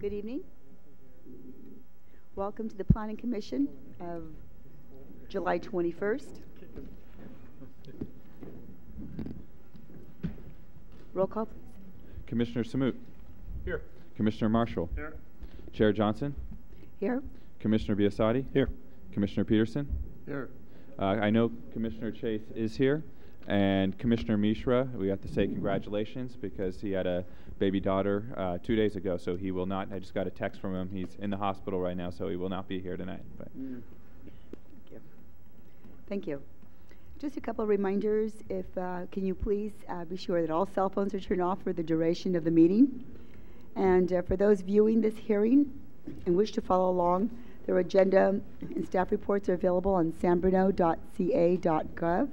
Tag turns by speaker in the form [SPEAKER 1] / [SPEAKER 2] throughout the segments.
[SPEAKER 1] Good evening. Welcome to the Planning Commission of July 21st. Roll call, please.
[SPEAKER 2] Commissioner Samut.
[SPEAKER 3] Here.
[SPEAKER 2] Commissioner Marshall.
[SPEAKER 3] Here.
[SPEAKER 2] Chair Johnson.
[SPEAKER 1] Here.
[SPEAKER 2] Commissioner Biasotti.
[SPEAKER 3] Here.
[SPEAKER 2] Commissioner Peterson.
[SPEAKER 3] Here.
[SPEAKER 2] I know Commissioner Chase is here. And Commissioner Mishra, we have to say congratulations because he had a baby daughter 2 days ago, so he will not. I just got a text from him. He's in the hospital right now, so he will not be here tonight. But.
[SPEAKER 1] Thank you. Thank you. Just a couple of reminders. If can you please be sure that all cell phones are turned off for the duration of the meeting. And for those viewing this hearing and wish to follow along, their agenda and staff reports are available on sanbruno.ca.gov.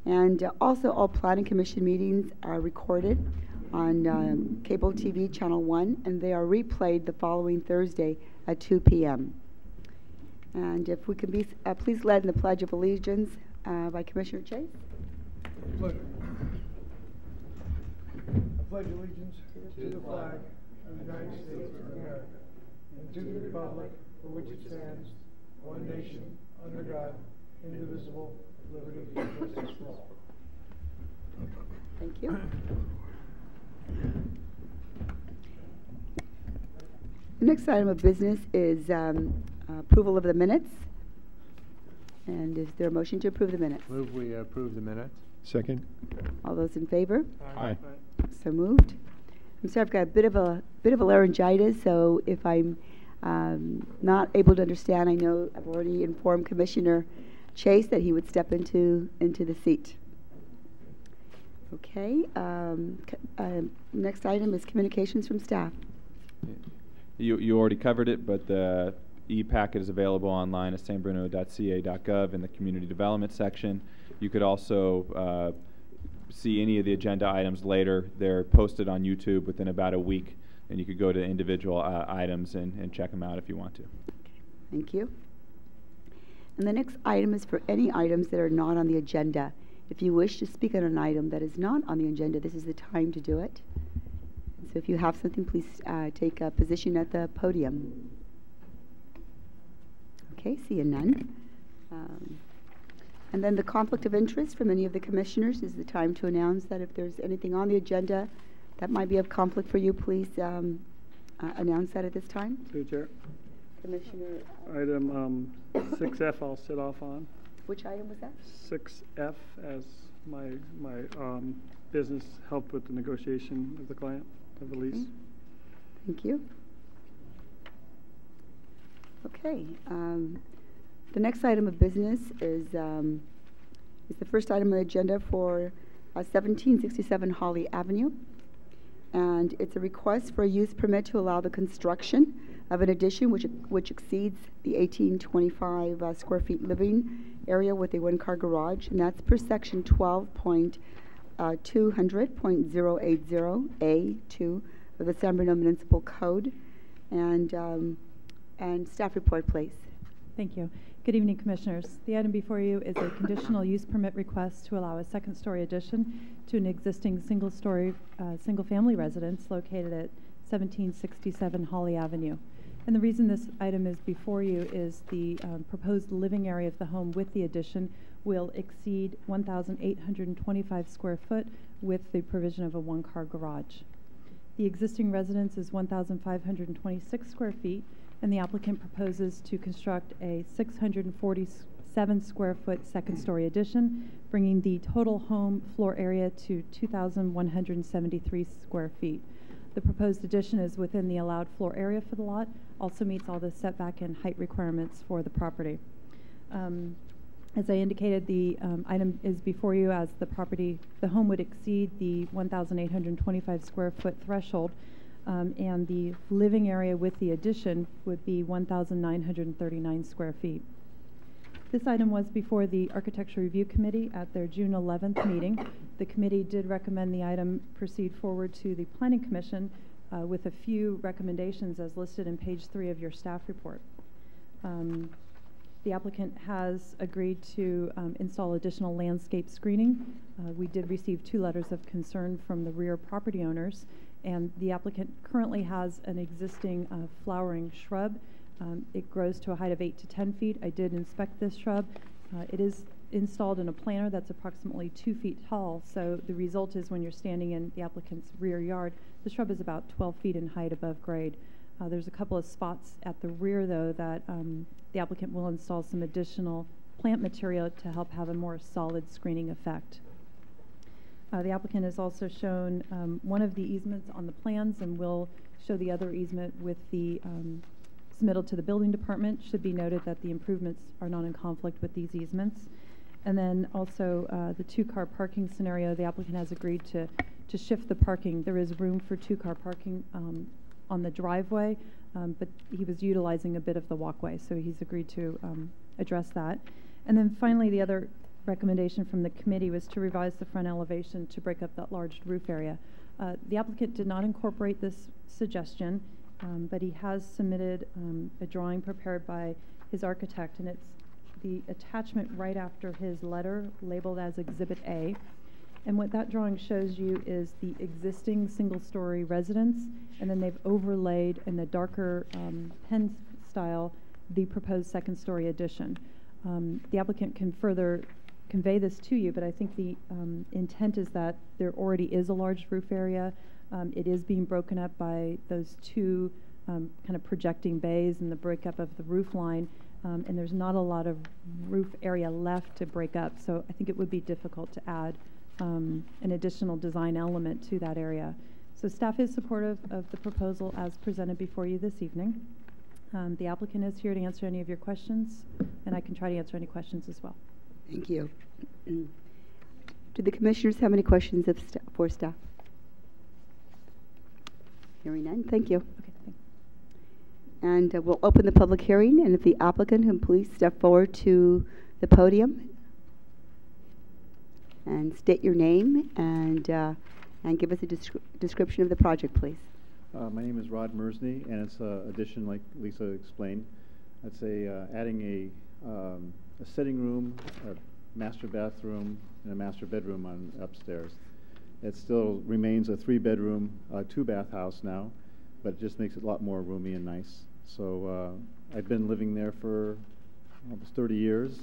[SPEAKER 1] And also all Planning Commission meetings are recorded on cable TV channel 1, and they are replayed the following Thursday at 2 p.m. And if we can be please led in the Pledge of Allegiance by Commissioner Chase.
[SPEAKER 3] Pleasure. I pledge allegiance to the flag of the United States of America and to the republic for which it stands, one nation, under God, indivisible, liberty and justice for all.
[SPEAKER 1] Thank you. The next item of business is approval of the minutes. And is there a motion to approve the minutes?
[SPEAKER 4] Move we approve the minutes.
[SPEAKER 3] Second.
[SPEAKER 1] All those in favor?
[SPEAKER 3] Aye.
[SPEAKER 1] So moved. I'm sorry, I've got a bit of a laryngitis, so if I'm not able to understand, I know I've already informed Commissioner Chase that he would step into the seat. Okay. Next item is communications from staff.
[SPEAKER 2] You already covered it, but the e-packet is available online at sanbruno.ca.gov in the community development section. You could also see any of the agenda items later. They're posted on YouTube within about a week, and you could go to individual items and check them out if you want to.
[SPEAKER 1] Okay. Thank you. And the next item is for any items that are not on the agenda. If you wish to speak on an item that is not on the agenda, this is the time to do it. So if you have something, please take a position at the podium. Okay, seeing none. And then the conflict of interest from any of the commissioners is the time to announce that if there's anything on the agenda that might be of conflict for you, please announce that at this time.
[SPEAKER 5] Through Chair.
[SPEAKER 1] Commissioner.
[SPEAKER 5] Item 6F I'll sit off on.
[SPEAKER 1] Which item was that?
[SPEAKER 5] 6F as my business helped with the negotiation of the client of the lease.
[SPEAKER 1] Okay. Thank you. Okay. The next item of business is the first item on the agenda for 1767 Holly Avenue. And it's a request for a use permit to allow the construction of an addition which exceeds the 1825 square feet living area with a one-car garage, and that's per section 12.200.080A2 of the San Bruno Municipal Code. And staff report, please.
[SPEAKER 6] Thank you. Good evening, Commissioners. The item before you is a conditional use permit request to allow a second-story addition to an existing single-family residence located at 1767 Holly Avenue. And the reason this item is before you is the proposed living area of the home with the addition will exceed 1,825 square foot with the provision of a one-car garage. The existing residence is 1,526 square feet, and the applicant proposes to construct a 647 square foot second-story addition, bringing the total home floor area to 2,173 square feet. The proposed addition is within the allowed floor area for the lot, also meets all the setback and height requirements for the property. As I indicated, the item is before you as the home would exceed the 1,825 square foot threshold, and the living area with the addition would be 1,939 square feet. This item was before the Architecture Review Committee at their June 11th meeting. The committee did recommend the item proceed forward to the Planning Commission with a few recommendations as listed in page 3 of your staff report. The applicant has agreed to install additional landscape screening. We did receive 2 letters of concern from the rear property owners, And the applicant currently has an existing flowering shrub. It grows to a height of 8 to 10 feet. I did inspect this shrub. It is installed in a planter that's approximately 2 feet tall. So the result is when you're standing in the applicant's rear yard, the shrub is about 12 feet in height above grade. There's a couple of spots at the rear, though, that the applicant will install some additional plant material to help have a more solid screening effect. The applicant has also shown one of the easements on the plans and will show the other easement with the submittal to the building department. Should be noted that the improvements are not in conflict with these easements. And then also the two-car parking scenario, the applicant has agreed to shift the parking. There is room for two-car parking on the driveway, but he was utilizing a bit of the walkway, so he's agreed to address that. And then finally, the other recommendation from the committee was to revise the front elevation to break up that large roof area. The applicant did not incorporate this suggestion, but he has submitted a drawing prepared by his architect, and it's the attachment right after his letter labeled as Exhibit A. And what that drawing shows you is the existing single-story residence, and then they've overlaid in a darker pen style the proposed second-story addition. The applicant can further convey this to you, but I think the intent is that there already is a large roof area. It is being broken up by those two kind of projecting bays and the breakup of the roof line, and there's not a lot of roof area left to break up, so I think it would be difficult to add an additional design element to that area. So staff is supportive of the proposal as presented before you this evening. The applicant is here to answer any of your questions, and I can try to answer any questions as well.
[SPEAKER 1] Thank you. Do the commissioners have any questions for staff? Hearing none, thank you.
[SPEAKER 6] Okay, thanks.
[SPEAKER 1] And we'll open the public hearing, and if the applicant can please step forward to the podium and state your name and give us a description of the project, please.
[SPEAKER 4] My name is Rod Mersney, and it's an addition, like Lisa explained. I'd say adding a sitting room, a master bathroom, and a master bedroom on upstairs. It still remains a 3-bedroom, 2-bath house now, but it just makes it a lot more roomy and nice. So I've been living there for almost 30 years,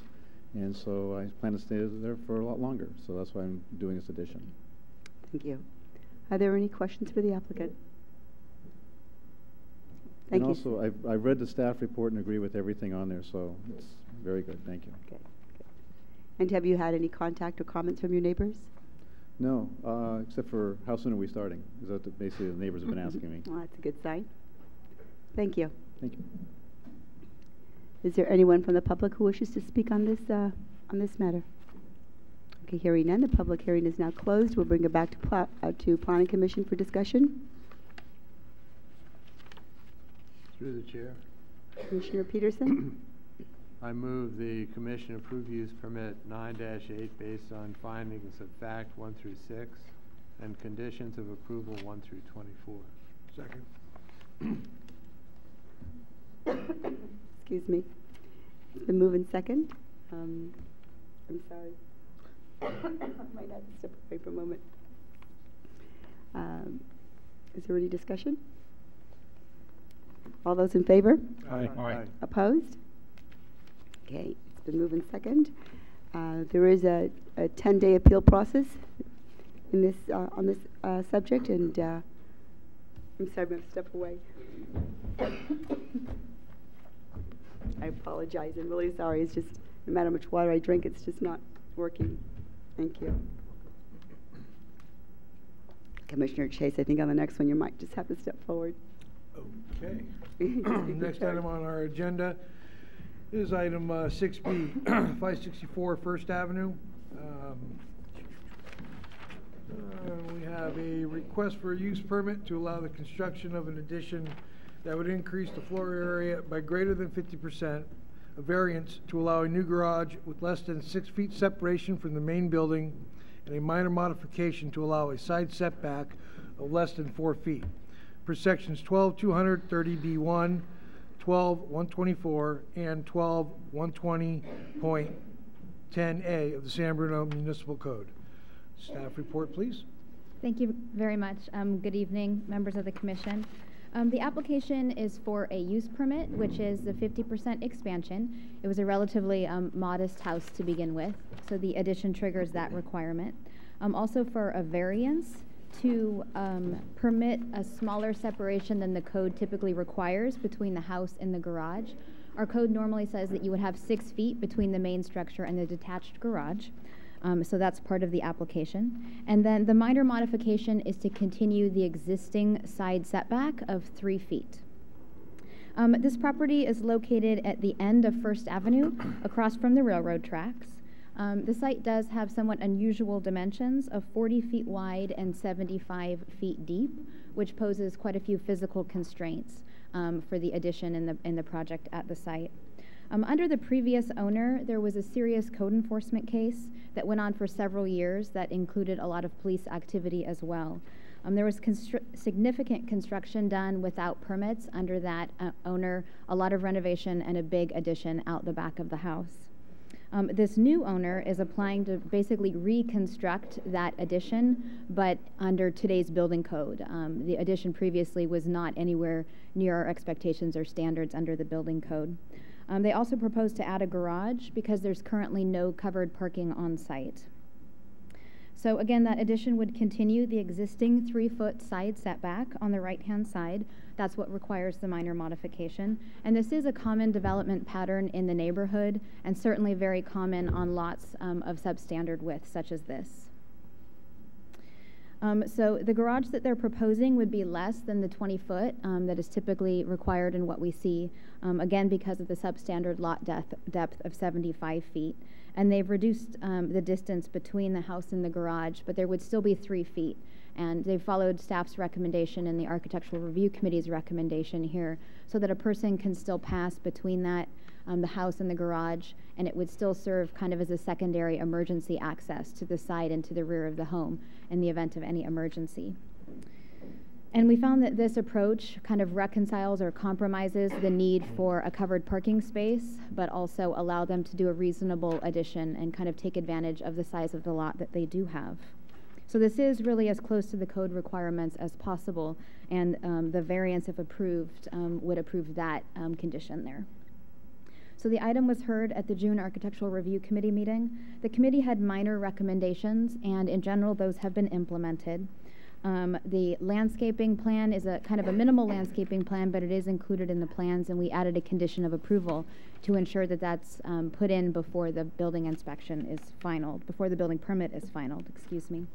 [SPEAKER 4] and so I plan to stay there for a lot longer. So that's why I'm doing this addition.
[SPEAKER 1] Thank you. Are there any questions for the applicant? Thank you.
[SPEAKER 4] And also, I've read the staff report and agree with everything on there, so it's very good. Thank you.
[SPEAKER 1] Okay. And have you had any contact or comments from your neighbors?
[SPEAKER 4] No, except for how soon are we starting? Is that basically the neighbors have been asking me.
[SPEAKER 1] Well, that's a good sign. Thank you.
[SPEAKER 4] Thank you.
[SPEAKER 1] Is there anyone from the public who wishes to speak on this matter? Okay, hearing none, the public hearing is now closed. We'll bring it back to Planning Commission for discussion.
[SPEAKER 7] Through the chair.
[SPEAKER 1] Commissioner Peterson.
[SPEAKER 7] I move the commission approve use permit 9-8 based on findings of fact 1 through 6 and conditions of approval 1 through 24.
[SPEAKER 3] Second.
[SPEAKER 1] Excuse me. It's been moved and second. I'm sorry. I might have to step away for a moment. Is there any discussion? All those in favor?
[SPEAKER 3] Aye.
[SPEAKER 7] Aye.
[SPEAKER 1] Opposed? Okay, it's been moved and second. There is a 10-day appeal process in this on this subject, and I'm sorry, I'm going to step away. I apologize. I'm really sorry. It's just no matter how much water I drink, it's just not working. Thank you. Commissioner Chase, I think on the next one you might just have to step forward.
[SPEAKER 3] Okay. Next item on our agenda is item 6B, 564 First Avenue. We have a request for a use permit to allow the construction of an addition that would increase the floor area by greater than 50%, a variance to allow a new garage with less than 6 feet separation from the main building, and a minor modification to allow a side setback of less than 4 feet. Per sections 12-230B1, 12-124, and 12-120.10A of the San Bruno Municipal Code. Staff report, please.
[SPEAKER 8] Thank you very much. Good evening, members of the commission. The application is for a use permit, which is the 50% expansion. It was a relatively modest house to begin with, so the addition triggers that requirement. Also for a variance to permit a smaller separation than the code typically requires between the house and the garage. Our code normally says that you would have 6 feet between the main structure and the detached garage. So that's part of the application. And then the minor modification is to continue the existing side setback of 3 feet. This property is located at the end of First Avenue, across from the railroad tracks. The site does have somewhat unusual dimensions of 40 feet wide and 75 feet deep, which poses quite a few physical constraints for the addition in the project at the site. Under the previous owner, there was a serious code enforcement case that went on for several years that included a lot of police activity as well. There was significant construction done without permits under that owner, a lot of renovation and a big addition out the back of the house. This new owner is applying to basically reconstruct that addition, but under today's building code. The addition previously was not anywhere near our expectations or standards under the building code. They also propose to add a garage because there's currently no covered parking on site. So again, that addition would continue the existing 3-foot side setback on the right-hand side. That's what requires the minor modification. And this is a common development pattern in the neighborhood and certainly very common on lots of substandard width such as this. So the garage that they're proposing would be less than the 20-foot that is typically required in what we see, again because of the substandard lot depth of 75 feet. And they've reduced the distance between the house and the garage, but there would still be 3 feet. And they've followed staff's recommendation and the Architectural Review Committee's recommendation here so that a person can still pass between that, the house and the garage, and it would still serve kind of as a secondary emergency access to the side and to the rear of the home in the event of any emergency. And we found that this approach kind of reconciles or compromises the need for a covered parking space, but also allow them to do a reasonable addition and kind of take advantage of the size of the lot that they do have. So this is really as close to the code requirements as possible, and the variance, if approved, would approve that condition there. So the item was heard at the June Architectural Review Committee meeting. The committee had minor recommendations, and in general, those have been implemented. The landscaping plan is a kind of a minimal landscaping plan, but it is included in the plans, and we added a condition of approval to ensure that that's put in before the building inspection is finalized, before the building permit is finalized, excuse me.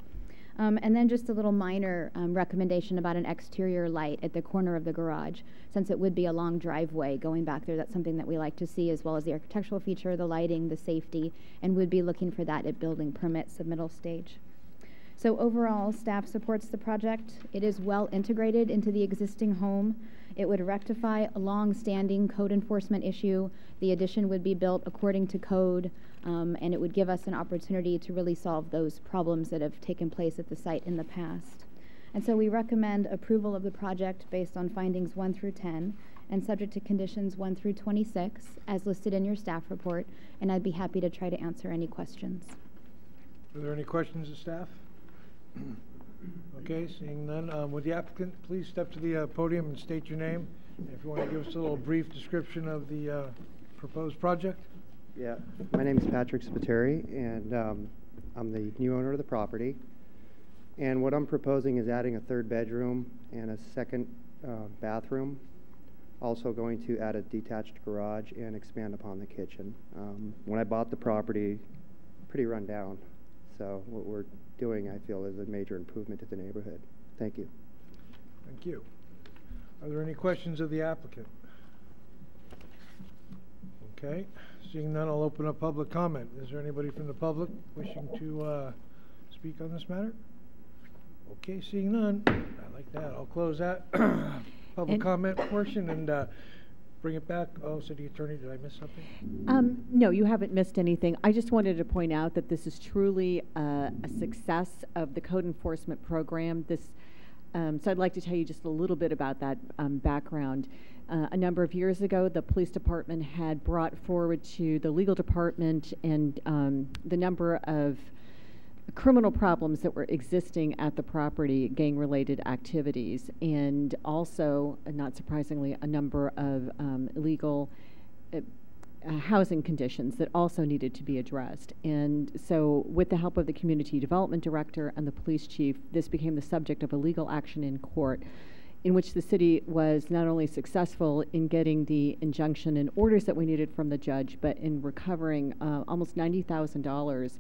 [SPEAKER 8] And then just a little minor recommendation about an exterior light at the corner of the garage. Since it would be a long driveway going back there, that's something that we like to see, as well as the architectural feature, the lighting, the safety, and would be looking for that at building permit submittal stage. So overall, staff supports the project. It is well integrated into the existing home. It would rectify a long-standing code enforcement issue. The addition would be built according to code, and it would give us an opportunity to really solve those problems that have taken place at the site in the past. And so we recommend approval of the project based on findings 1 through 10 and subject to conditions 1 through 26 as listed in your staff report, and I'd be happy to try to answer any questions.
[SPEAKER 3] Are there any questions of staff? Okay, seeing none, would the applicant please step to the podium and state your name? And if you want to give us a little brief description of the proposed project.
[SPEAKER 9] Yeah, my name is Patrick Spiteri, and I'm the new owner of the property. And what I'm proposing is adding a 3rd bedroom and a 2nd bathroom. Also going to add a detached garage and expand upon the kitchen. When I bought the property, pretty run down. So what we're doing, I feel, is a major improvement to the neighborhood. Thank you.
[SPEAKER 3] Thank you. Are there any questions of the applicant? Okay, seeing none, I'll open up public comment. Is there anybody from the public wishing to speak on this matter? Okay, seeing none, I like that. I'll close that public comment portion and bring it back. Oh, City Attorney, did I miss something?
[SPEAKER 10] No, you haven't missed anything. I just wanted to point out that this is truly a success of the code enforcement program. So I'd like to tell you just a little bit about that background. A number of years ago, the police department had brought forward to the legal department and the number of criminal problems that were existing at the property, gang-related activities, and also, not surprisingly, a number of illegal housing conditions that also needed to be addressed. And so with the help of the community development director and the police chief, this became the subject of a legal action in court in which the city was not only successful in getting the injunction and orders that we needed from the judge, but in recovering almost $90,000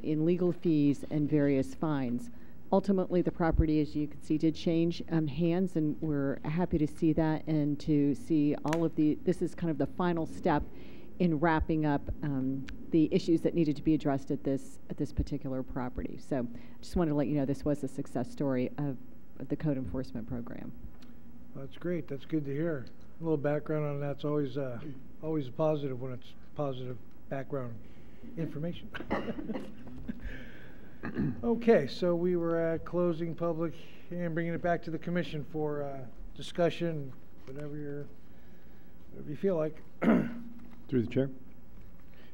[SPEAKER 10] in legal fees and various fines. Ultimately, the property, as you can see, did change hands, and we're happy to see that and to see all of this is kind of the final step in wrapping up the issues that needed to be addressed at this particular property. So I just wanted to let you know this was a success story of the code enforcement program.
[SPEAKER 3] That's great. That's good to hear. A little background on that's always always a positive when it's positive background information. Okay, so we were at closing public and bringing it back to the commission for discussion, whatever you feel like.
[SPEAKER 11] Through the chair,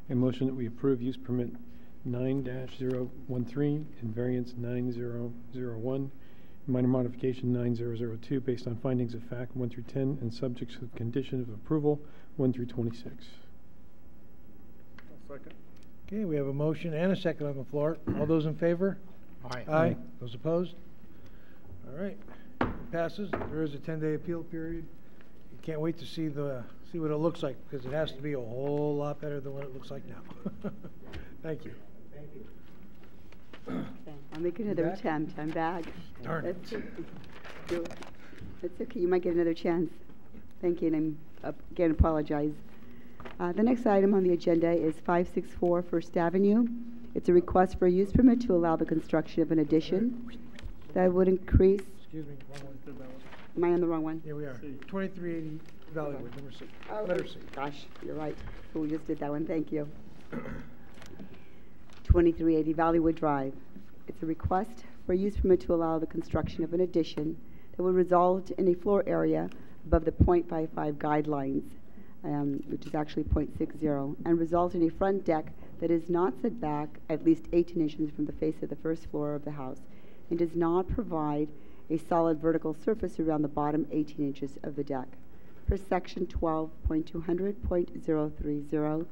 [SPEAKER 11] a motion that we approve use permit 9-013 and variance 9001, minor modification 9002 based on findings of fact 1 through 10 and subject to the condition of approval 1 through 26.
[SPEAKER 5] I'll second.
[SPEAKER 3] Okay, we have a motion and a second on the floor. All those in favor?
[SPEAKER 11] Aye.
[SPEAKER 3] Aye. Those opposed? All right, it passes. There is a 10-day appeal period. You can't wait to see what it looks like, because it has to be a whole lot better than what it looks like now. Thank you. Thank you.
[SPEAKER 1] I'll make another attempt. I'm back.
[SPEAKER 3] Darn it.
[SPEAKER 1] That's okay. You might get another chance. Thank you, and I'm again apologize. The next item on the agenda is 564 First Avenue. It's a request for a use permit to allow the construction of an addition that would increase.
[SPEAKER 3] Excuse me.
[SPEAKER 1] Am I on the wrong one?
[SPEAKER 3] Here we are. 2380 Valleywood, number C.
[SPEAKER 1] Oh,
[SPEAKER 3] letter C.
[SPEAKER 1] Gosh, you're right. So we just did that one. Thank you. 2380 Valleywood Drive. It's a request for a use permit to allow the construction of an addition that would result in a floor area above the .55 guidelines, which is actually .60, and result in a front deck that is not set back at least 18 inches from the face of the first floor of the house and does not provide a solid vertical surface around the bottom 18 inches of the deck. Per section 12.200.030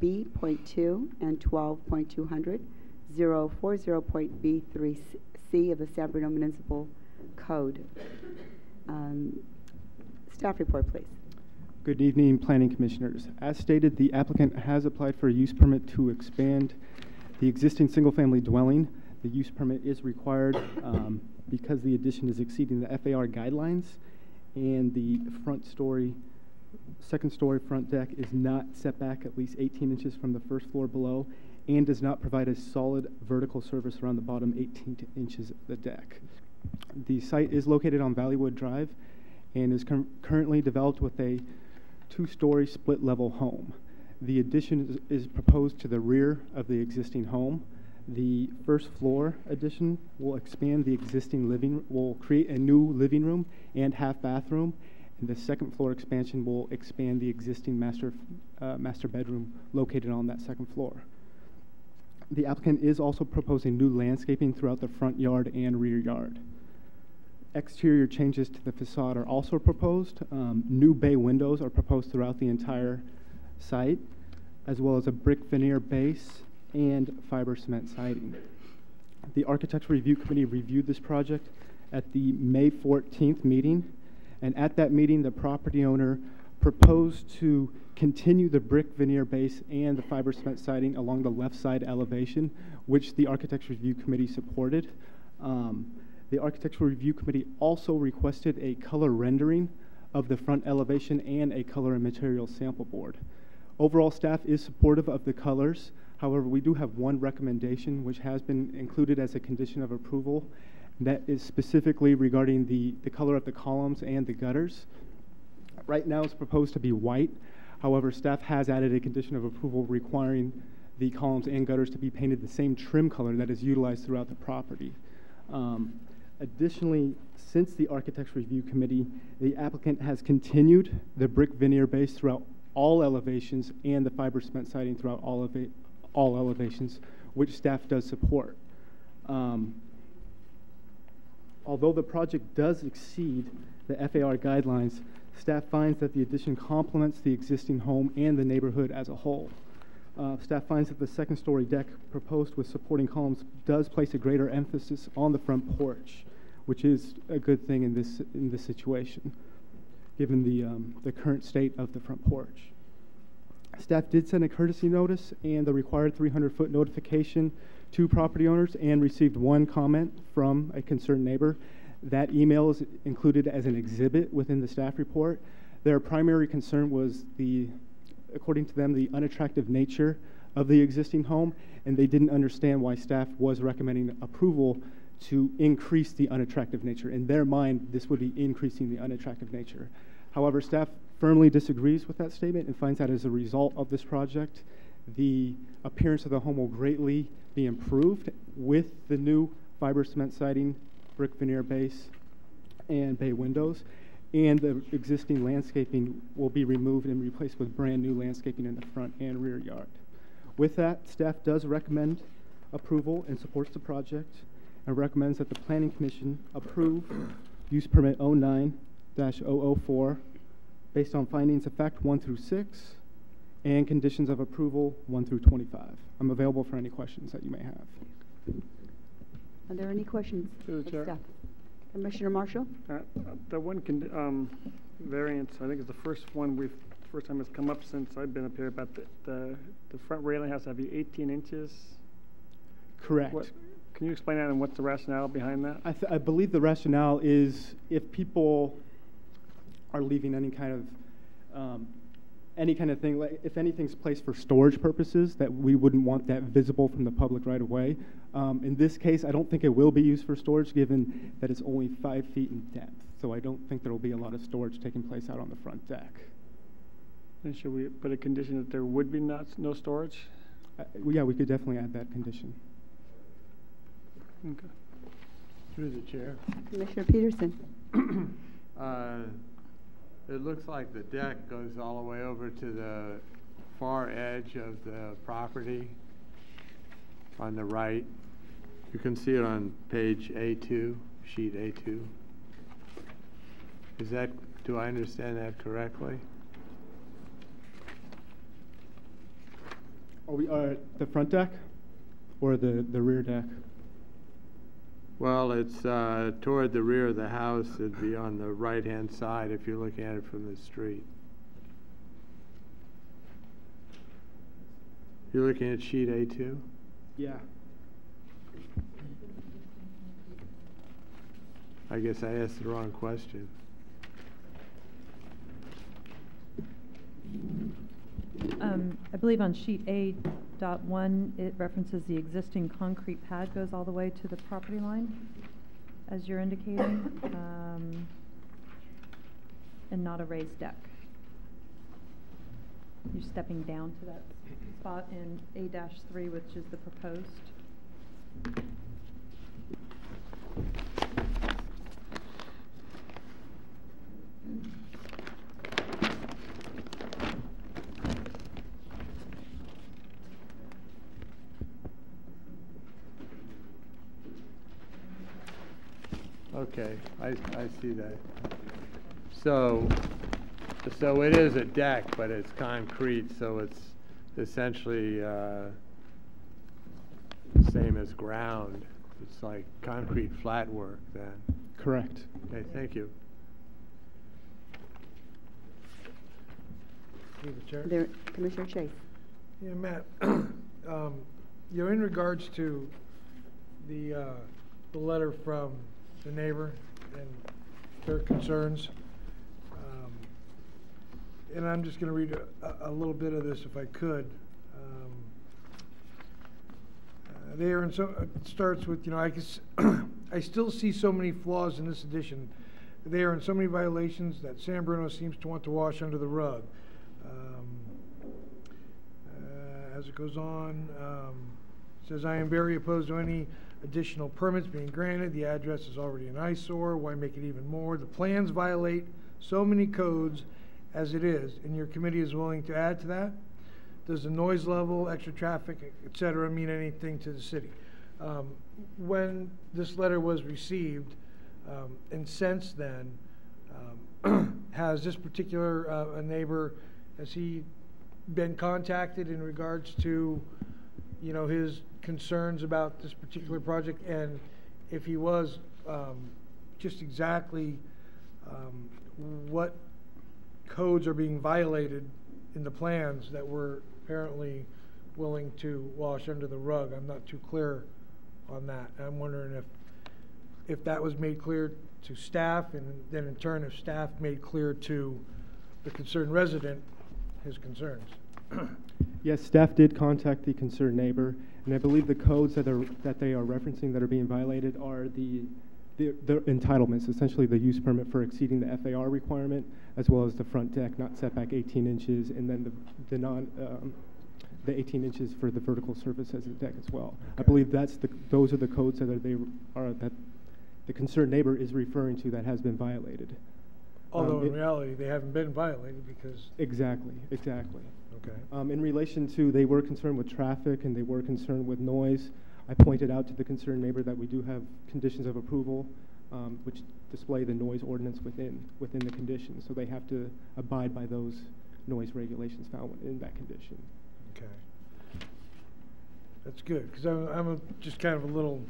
[SPEAKER 1] B.2 and 12.200.040.B3C of the San Bruno Municipal Code. Staff report, please.
[SPEAKER 12] Good evening, Planning Commissioners. As stated, the applicant has applied for a use permit to expand the existing single-family dwelling. The use permit is required because the addition is exceeding the FAR guidelines, and the second story front deck is not set back at least 18 inches from the first floor below and does not provide a solid vertical surface around the bottom 18 inches of the deck. The site is located on Valleywood Drive and is currently developed with a 2-story split-level home. The addition is proposed to the rear of the existing home. The first floor addition will expand the existing will create a new living room and half bathroom, and the second floor expansion will expand the existing master bedroom located on that second floor. The applicant is also proposing new landscaping throughout the front yard and rear yard. Exterior changes to the facade are also proposed. New bay windows are proposed throughout the entire site, as well as a brick veneer base and fiber cement siding. The Architectural Review Committee reviewed this project at the May 14th meeting, and at that meeting, the property owner proposed to continue the brick veneer base and the fiber cement siding along the left side elevation, which the Architectural Review Committee supported. The Architectural Review Committee also requested a color rendering of the front elevation and a color and material sample board. Overall, staff is supportive of the colors. However, we do have one recommendation which has been included as a condition of approval. That is specifically regarding the color of the columns and the gutters. Right now it's proposed to be white. However, staff has added a condition of approval requiring the columns and gutters to be painted the same trim color that is utilized throughout the property. Additionally, since the Architectural Review Committee, the applicant has continued the brick veneer base throughout all elevations and the fiber cement siding throughout all elevations, which staff does support. Although the project does exceed the FAR guidelines, staff finds that the addition complements the existing home and the neighborhood as a whole. Staff finds that the second-story deck proposed with supporting columns does place a greater emphasis on the front porch, which is a good thing in this situation, given the current state of the front porch. Staff did send a courtesy notice and the required 300-foot notification to property owners and received one comment from a concerned neighbor. That email is included as an exhibit within the staff report. Their primary concern was according to them, the unattractive nature of the existing home, and they didn't understand why staff was recommending approval to increase the unattractive nature. In their mind, this would be increasing the unattractive nature. However, staff firmly disagrees with that statement and finds that as a result of this project, the appearance of the home will greatly be improved with the new fiber cement siding, brick veneer base, and bay windows, and the existing landscaping will be removed and replaced with brand new landscaping in the front and rear yard. With that, staff does recommend approval and supports the project and recommends that the Planning Commission approve use permit 09-004 based on findings of fact 1 through 6 and conditions of approval 1 through 25. I'm available for any questions that you may have.
[SPEAKER 1] Are there any questions?
[SPEAKER 5] Through the chair.
[SPEAKER 1] Staff? Commissioner Marshall?
[SPEAKER 5] The one variance, I think is the first time it's come up since I've been up here, about the front railing has to be 18 inches.
[SPEAKER 12] Correct.
[SPEAKER 5] Can you explain that and what's the rationale behind that?
[SPEAKER 12] I believe the rationale is if people are leaving any kind of thing, like if anything's placed for storage purposes, that we wouldn't want that visible from the public right away. In this case, I don't think it will be used for storage given that it's only 5 feet in depth. So I don't think there will be a lot of storage taking place out on the front deck.
[SPEAKER 5] And should we put a condition that there would be no storage?
[SPEAKER 12] Yeah, we could definitely add that condition.
[SPEAKER 5] Okay.
[SPEAKER 7] Through the chair.
[SPEAKER 1] Commissioner Peterson?
[SPEAKER 7] It looks like the deck goes all the way over to the far edge of the property on the right. You can see it on page A2, sheet A2. Do I understand that correctly?
[SPEAKER 12] Are we the front deck or the rear deck?
[SPEAKER 7] Well, it's toward the rear of the house. It'd be on the right-hand side if you're looking at it from the street. You're looking at sheet A2?
[SPEAKER 12] Yeah.
[SPEAKER 7] I guess I asked the wrong question.
[SPEAKER 6] I believe on sheet A.1, it references the existing concrete pad goes all the way to the property line, as you're indicating, and not a raised deck. You're stepping down to that spot in A-3, which is the proposed.
[SPEAKER 7] Okay, I see that. So it is a deck, but it's concrete, so it's essentially same as ground. It's like concrete flat work then.
[SPEAKER 12] Correct.
[SPEAKER 7] Okay, thank you.
[SPEAKER 3] Through the chair.
[SPEAKER 1] Commissioner Chase?
[SPEAKER 3] Yeah, Matt. In regards to the letter from the neighbor and their concerns, and I'm just going to read a little bit of this if I could. It starts with, I still see so many flaws in this addition. They are in so many violations that San Bruno seems to want to wash under the rug. As it goes on, it says, I am very opposed to any additional permits being granted. The address is already an eyesore. Why make it even more? The plans violate so many codes as it is, and your committee is willing to add to that. does the noise level, extra traffic, et cetera, mean anything to the city? When this letter was received, and since then, has this particular neighbor, has he been contacted in regards to, you know, his concerns about this particular project? And if he was, just exactly what codes are being violated in the plans that we're apparently willing to wash under the rug? I'm not too clear on that. I'm wondering if that was made clear to staff, and then in turn if staff made clear to the concerned resident his concerns.
[SPEAKER 12] Yes, staff did contact the concerned neighbor, and I believe the codes that they are referencing that are being violated are the entitlements, essentially the use permit for exceeding the FAR requirement, as well as the front deck not set back 18 inches, and then the 18 inches for the vertical surface as the deck as well. Okay. I believe those are the codes that that the concerned neighbor is referring to that has been violated.
[SPEAKER 3] Although in reality they haven't been violated because... Exactly.
[SPEAKER 12] Okay. In relation to, they were concerned with traffic and they were concerned with noise. I pointed out to the concerned neighbor that we do have conditions of approval, which display the noise ordinance within the conditions. So they have to abide by those noise regulations found in that condition.
[SPEAKER 3] Okay. That's good, because I'm just kind of a little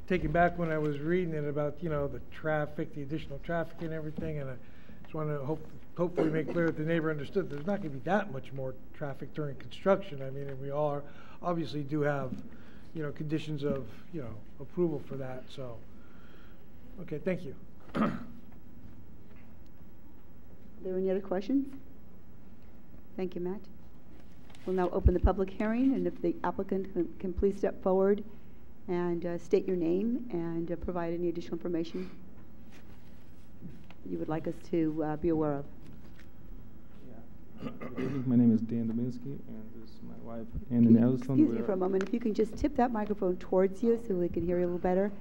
[SPEAKER 3] taken back when I was reading it about, you know, the traffic, the additional traffic and everything, and I just want to hopefully make clear that the neighbor understood there's not going to be that much more traffic during construction. I mean, and we all obviously do have, you know, conditions of, you know, approval for that. So, okay, thank you.
[SPEAKER 1] Are there any other questions? Thank you, Matt. We'll now open the public hearing, and if the applicant can please step forward and state your name and provide any additional information you would like us to be aware of.
[SPEAKER 13] Good evening. My name is Dan Dominski, and this is my wife, Anna Nelson.
[SPEAKER 1] Excuse me for a moment. If you can just tip that microphone towards you so we can hear you a little better.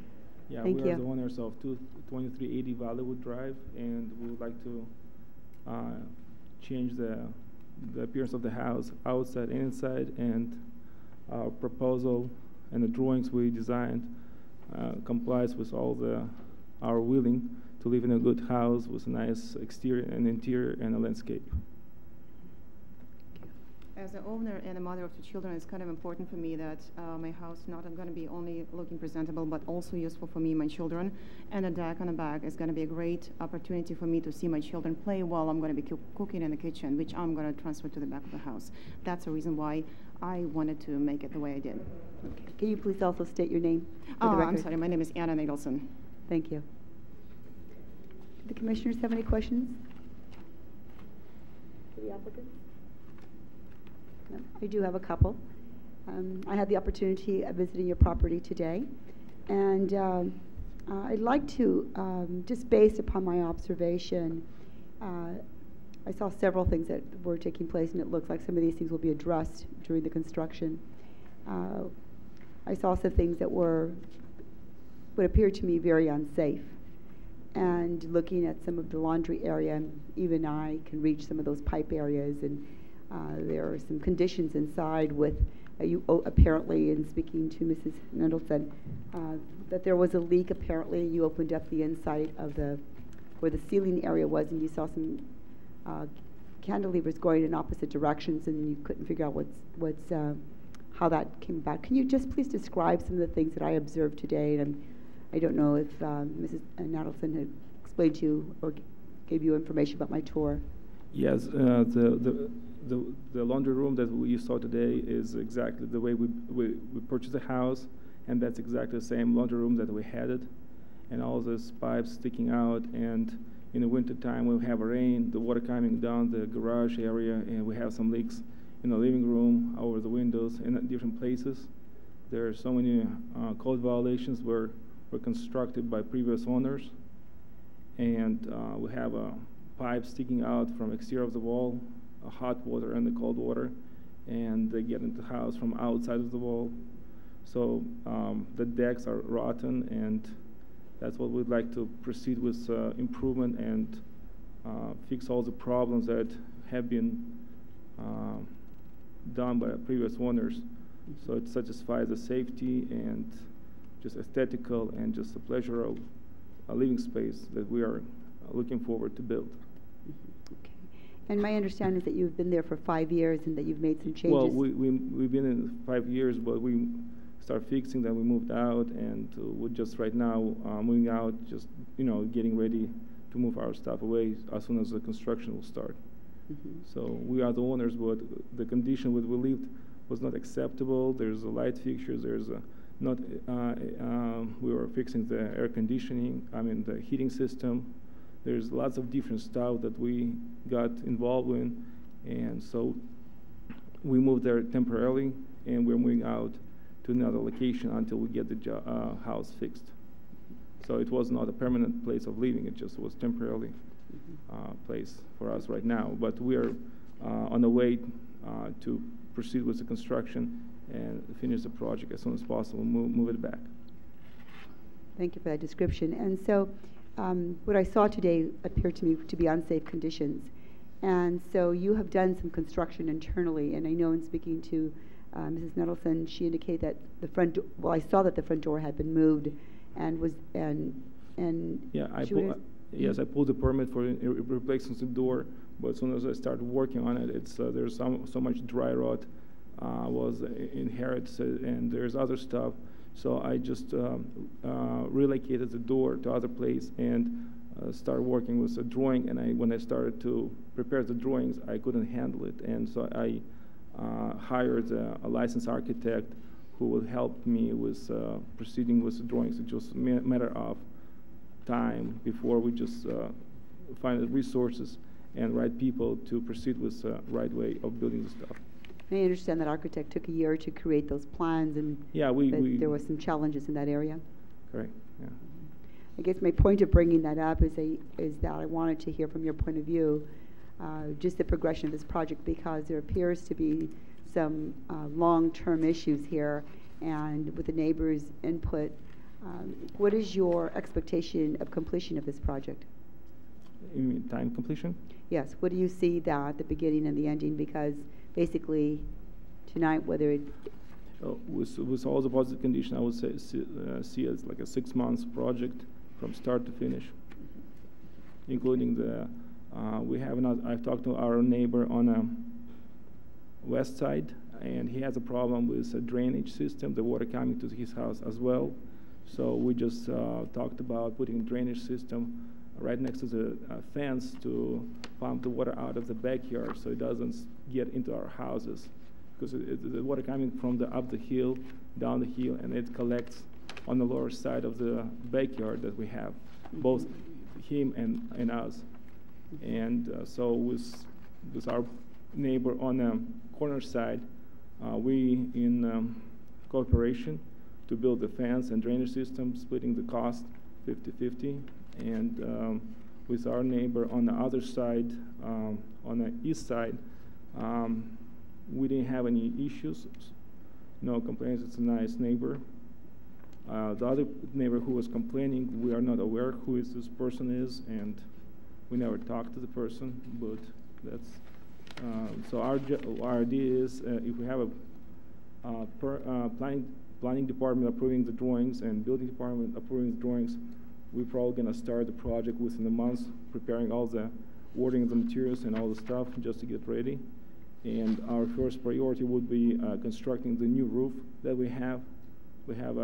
[SPEAKER 13] Yeah,
[SPEAKER 1] Thank
[SPEAKER 13] we
[SPEAKER 1] you.
[SPEAKER 13] are the owners of 2380 Valleywood Drive, and we would like to change the appearance of the house outside and inside, and our proposal and the drawings we designed complies with all our willing to live in a good house with a nice exterior and interior and a landscape.
[SPEAKER 14] As an owner and a mother of 2 children, it's kind of important for me that my house not going to be only looking presentable, but also useful for me and my children. And the deck on the back is going to be a great opportunity for me to see my children play while I'm going to be cooking in the kitchen, which I'm going to transfer to the back of the house. That's the reason why I wanted to make it the way I did.
[SPEAKER 1] Okay. Can you please also state your name for the record?
[SPEAKER 14] I'm sorry. My name is Anna Nagelson.
[SPEAKER 1] Thank you. Do the commissioners have any questions for the applicant? No, I do have a couple. I had the opportunity of visiting your property today, and I'd like to, just based upon my observation, I saw several things that were taking place, and it looks like some of these things will be addressed during the construction. I saw some things that would appear to me very unsafe. And looking at some of the laundry area, even I can reach some of those pipe areas, and there are some conditions inside with, you apparently, in speaking to Mrs. Mendelson, that there was a leak. Apparently, you opened up the inside of where the ceiling area was, and you saw some cantilevers going in opposite directions, and you couldn't figure out how that came about. Can you just please describe some of the things that I observed today? And I don't know if Mrs. Nadelson had explained to you or gave you information about my tour.
[SPEAKER 13] Yes, the laundry room that you saw today is exactly the way we purchased the house, and that's exactly the same laundry room that we had it, and all those pipes sticking out. And in the winter time, when we have rain, the water coming down the garage area, and we have some leaks in the living room, over the windows, and at different places. There are so many code violations were constructed by previous owners, and we have a pipe sticking out from exterior of the wall, hot water and the cold water, and they get into the house from outside of the wall. So the decks are rotten, and that's what we'd like to proceed with improvement and fix all the problems that have been done by previous owners. So it satisfies the safety and just aesthetical and just the pleasure of a living space that we are looking forward to build.
[SPEAKER 1] Okay. And my understanding is that you've been there for 5 years and that you've made some changes.
[SPEAKER 13] Well, we've been in 5 years, but we start fixing, then we moved out, and we're just right now moving out, just, you know, getting ready to move our stuff away as soon as the construction will start. So we are the owners, but the condition where we lived was not acceptable. There's light fixtures, there's we were fixing the air conditioning, the heating system. There's lots of different stuff that we got involved in, and so we moved there temporarily, and we're moving out to another location until we get the house fixed. So it was not a permanent place of living, it just was temporarily place for us right now. But we are on the way to proceed with the construction and finish the project as soon as possible, move it back.
[SPEAKER 1] Thank you for that description. And so what I saw today appeared to me to be unsafe conditions. And so you have done some construction internally, and I know in speaking to Mrs. Nettleson, she indicated that the front door, well, I saw that the front door had been moved and was,
[SPEAKER 13] yeah, yes, I pulled the permit for replacing the door, but as soon as I started working on it, it's there's so much dry rot was inherited, and there's other stuff. So I just relocated the door to other place and started working with the drawing. And when I started to prepare the drawings, I couldn't handle it, and so I hired a licensed architect who will help me with proceeding with the drawings. It's just a matter of time before we just find the resources and right people to proceed with the right way of building the stuff.
[SPEAKER 1] I understand that architect took a year to create those plans, and
[SPEAKER 13] yeah,
[SPEAKER 1] there were some challenges in that area.
[SPEAKER 13] Correct. Yeah.
[SPEAKER 1] I guess my point of bringing that up is that I wanted to hear from your point of view just the progression of this project, because there appears to be some long-term issues here, and with the neighbors' input, what is your expectation of completion of this project?
[SPEAKER 13] You mean time completion?
[SPEAKER 1] Yes. What do you see that the beginning and the ending? Because basically tonight, whether it
[SPEAKER 13] with all the positive conditions, I would say see it as like a 6 months project from start to finish, including the we have another. I've talked to our neighbor on the west side, and he has a problem with a drainage system, the water coming to his house as well. So we just talked about putting a drainage system right next to the fence to pump the water out of the backyard so it doesn't get into our houses, because the water coming from up the hill, down the hill, and it collects on the lower side of the backyard that we have, both him and us. And so with our neighbor on the corner side, we in cooperation to build the fence and drainage system, splitting the cost 50-50. And with our neighbor on the other side, on the east side, we didn't have any issues, no complaints. It's a nice neighbor. The other neighbor who was complaining, we are not aware who this person is, and we never talked to the person, but that's, so our idea is if we have a planning department approving the drawings and building department approving the drawings, we're probably going to start the project within a month, preparing all the ordering of the materials and all the stuff just to get ready. And our first priority would be constructing the new roof that we have. We have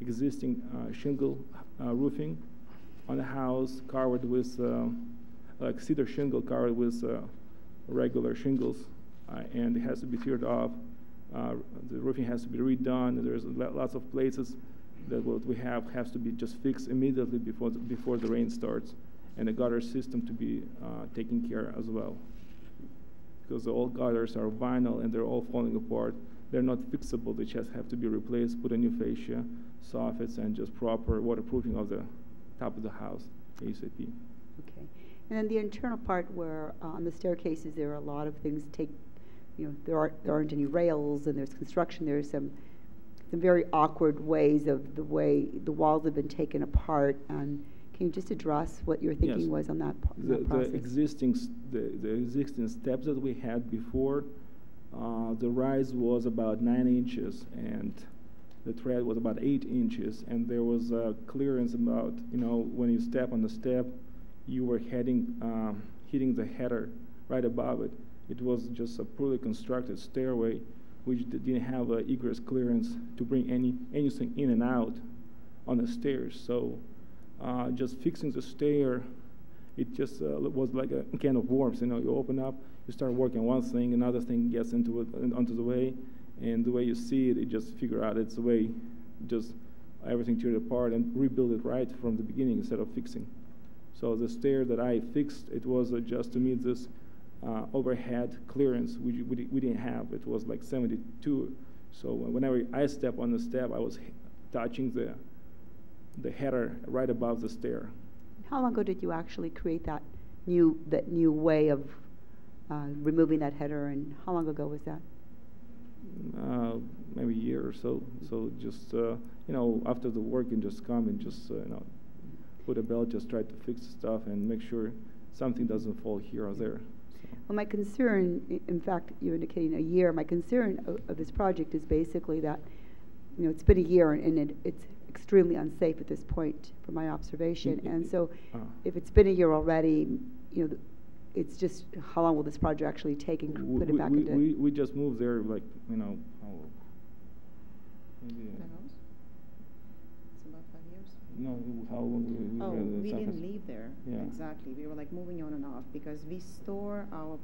[SPEAKER 13] existing shingle roofing on the house, covered with like cedar shingle covered with regular shingles, and it has to be teared off. The roofing has to be redone. There's lots of places that what we have has to be just fixed immediately before the rain starts, and the gutter system to be taken care as well, because the old gutters are vinyl and they're all falling apart. They're not fixable. They just have to be replaced, put a new fascia, soffits, and just proper waterproofing of the top of the house ASAP.
[SPEAKER 1] Okay. And then the internal part where on the staircases there are a lot of things there aren't any rails, and there's construction. There's some very awkward ways of the way the walls have been taken apart. And can you just address what your thinking was on that process?
[SPEAKER 13] The existing steps that we had before, the rise was about 9 inches, and the tread was about 8 inches, and there was a clearance about, when you step on the step, you were hitting the header right above it. It was just a poorly constructed stairway, which didn't have an egress clearance to bring anything in and out on the stairs. So just fixing the stair, it just was like a can of worms. You open up, you start working one thing, another thing gets onto the way, and the way you see it, you just figure out it's the way, just everything tear apart and rebuild it right from the beginning instead of fixing. So the stair that I fixed, it was just to meet this overhead clearance we didn't have. It was like 72. So whenever I step on the step, I was touching the header right above the stair.
[SPEAKER 1] How long ago did you actually create that new way of removing that header, and how long ago was that?
[SPEAKER 13] Maybe a year or so. So just after the work, and just come and just put a belt, just try to fix the stuff and make sure something doesn't fall here or there.
[SPEAKER 1] Well, my concern, in fact, you're indicating a year. My concern of this project is basically that, it's been a year and it's extremely unsafe at this point, from my observation. And so, if it's been a year already, it's just how long will this project actually take and put it back into?
[SPEAKER 13] We just moved there, like maybe. No, how long
[SPEAKER 14] we didn't leave there.
[SPEAKER 13] Yeah.
[SPEAKER 14] Exactly. We were like moving on and off because we store our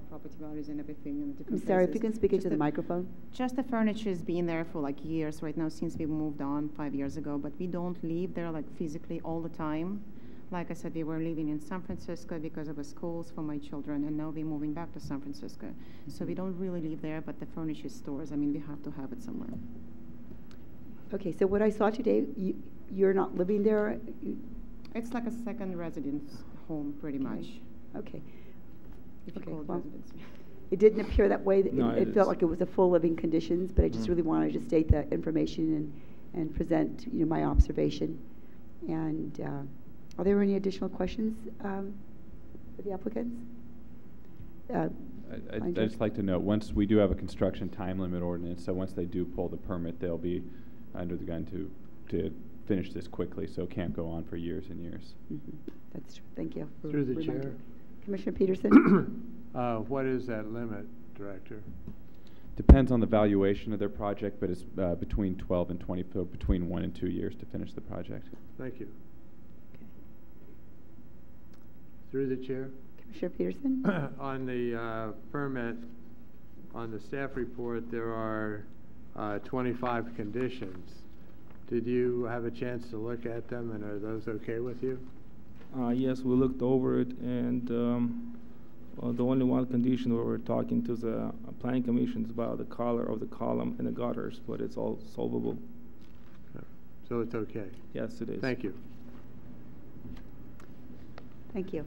[SPEAKER 14] property values and everything in different
[SPEAKER 1] I'm sorry,
[SPEAKER 14] places.
[SPEAKER 1] if you can speak into the microphone.
[SPEAKER 14] Just the furniture has been there for like years right now since we moved on 5 years ago, but we don't leave there like physically all the time. Like I said, we were living in San Francisco because of the schools for my children, and now we're moving back to San Francisco. So we don't really live there, but the furniture stores, I mean, we have to have it somewhere.
[SPEAKER 1] Okay, so what I saw today, you're not living there?
[SPEAKER 14] It's like a second residence home, pretty much.
[SPEAKER 1] Okay.
[SPEAKER 14] If you call it residence.
[SPEAKER 1] It didn't appear that way.
[SPEAKER 13] No,
[SPEAKER 1] it felt like it was a full living conditions, but I just really wanted to state that information and present, my observation. And are there any additional questions for the applicants?
[SPEAKER 2] I'd just like to note, once we do have a construction time limit ordinance, so once they do pull the permit, they'll be under the gun to finish this quickly, so it can't go on for years and years.
[SPEAKER 1] That's true. Thank you.
[SPEAKER 7] Through the chair.
[SPEAKER 1] Commissioner Peterson?
[SPEAKER 7] What is that limit, Director?
[SPEAKER 2] Depends on the valuation of their project, but it's between 12 and 20, between 1 and 2 years to finish the project.
[SPEAKER 7] Thank you. Okay. Through the chair.
[SPEAKER 1] Commissioner Peterson?
[SPEAKER 7] On the permit, on the staff report, there are 25 conditions. Did you have a chance to look at them, and are those okay with you?
[SPEAKER 13] Yes, we looked over it, and the only one condition where we're talking to the planning commission is about the color of the column and the gutters, but it's all solvable.
[SPEAKER 7] So it's okay?
[SPEAKER 13] Yes, it is.
[SPEAKER 7] Thank you.
[SPEAKER 1] Thank you.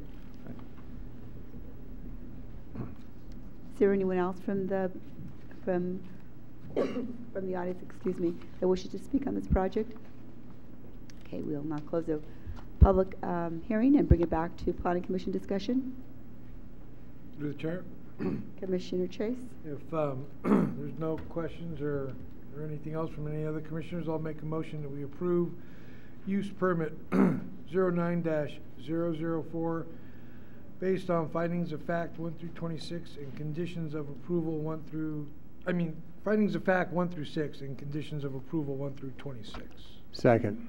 [SPEAKER 1] Is there anyone else from the audience, excuse me, that wishes to speak on this project? Okay, we'll now close the public hearing and bring it back to Planning Commission discussion.
[SPEAKER 3] Through the chair.
[SPEAKER 1] Commissioner Chase?
[SPEAKER 3] If there's no questions or anything else from any other commissioners, I'll make a motion that we approve use permit 09-004 based on findings of fact 1 through 26 and conditions of approval findings of fact 1 through 6 and conditions of approval 1 through 26.
[SPEAKER 7] Second.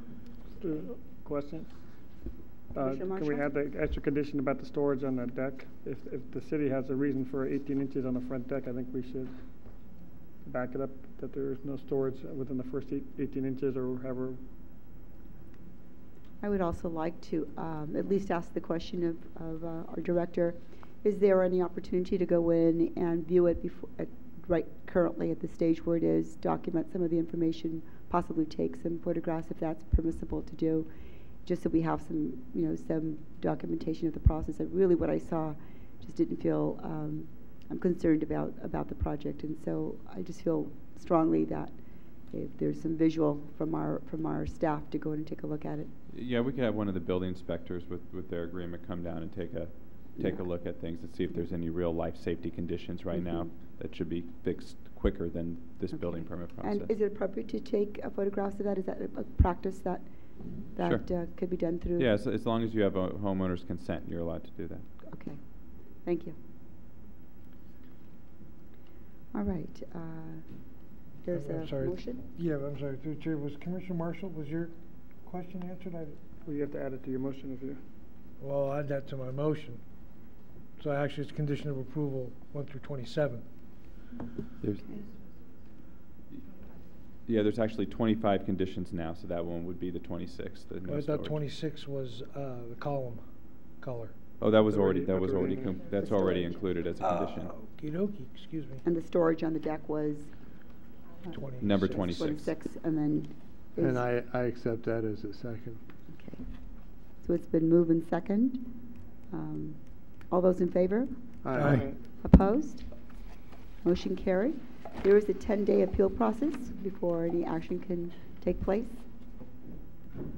[SPEAKER 5] Question?
[SPEAKER 1] Commissioner
[SPEAKER 5] Can we
[SPEAKER 1] Marshall?
[SPEAKER 5] add the extra condition about the storage on the deck? If the city has a reason for 18 inches on the front deck, I think we should back it up that there is no storage within the first 18 inches or however.
[SPEAKER 1] I would also like to at least ask the question of our director, is there any opportunity to go in and view it right currently at the stage where it is, document some of the information, possibly take some photographs if that's permissible to do, just so we have some, some documentation of the process. And really what I saw just didn't feel, I'm concerned about the project. And so I just feel strongly that if there's some visual from our staff to go in and take a look at it.
[SPEAKER 2] Yeah, we could have one of the building inspectors with their agreement come down and take take a look at things and see if there's any real life safety conditions right now that should be fixed quicker than this building permit process.
[SPEAKER 1] And is it appropriate to take photographs of that? Is that a practice that
[SPEAKER 2] Sure.
[SPEAKER 1] could be done through?
[SPEAKER 2] Yes, as long as you have a homeowner's consent, you're allowed to do that.
[SPEAKER 1] Okay, thank you. All right, there's
[SPEAKER 3] I'm
[SPEAKER 1] a
[SPEAKER 3] sorry.
[SPEAKER 1] motion?
[SPEAKER 3] Yeah, I'm sorry, through the chair, was Commissioner Marshall, was your question answered?
[SPEAKER 5] Well, you have to add it to your motion if you.
[SPEAKER 3] Well, I'll add that to my motion. So actually, it's condition of approval 1 through 27.
[SPEAKER 2] There's actually 25 conditions now, so that one would be the 26th.
[SPEAKER 3] I thought 26 was the column color.
[SPEAKER 2] Oh, that's already included as a condition.
[SPEAKER 3] Okie dokie, excuse me.
[SPEAKER 1] And the storage on the deck was?
[SPEAKER 2] Number 26.
[SPEAKER 1] 26, and then?
[SPEAKER 7] And I accept that as a second.
[SPEAKER 1] Okay. So it's been moved and second. All those in favor?
[SPEAKER 3] Aye.
[SPEAKER 1] Opposed? Motion carried. There is a 10-day appeal process before any action can take place.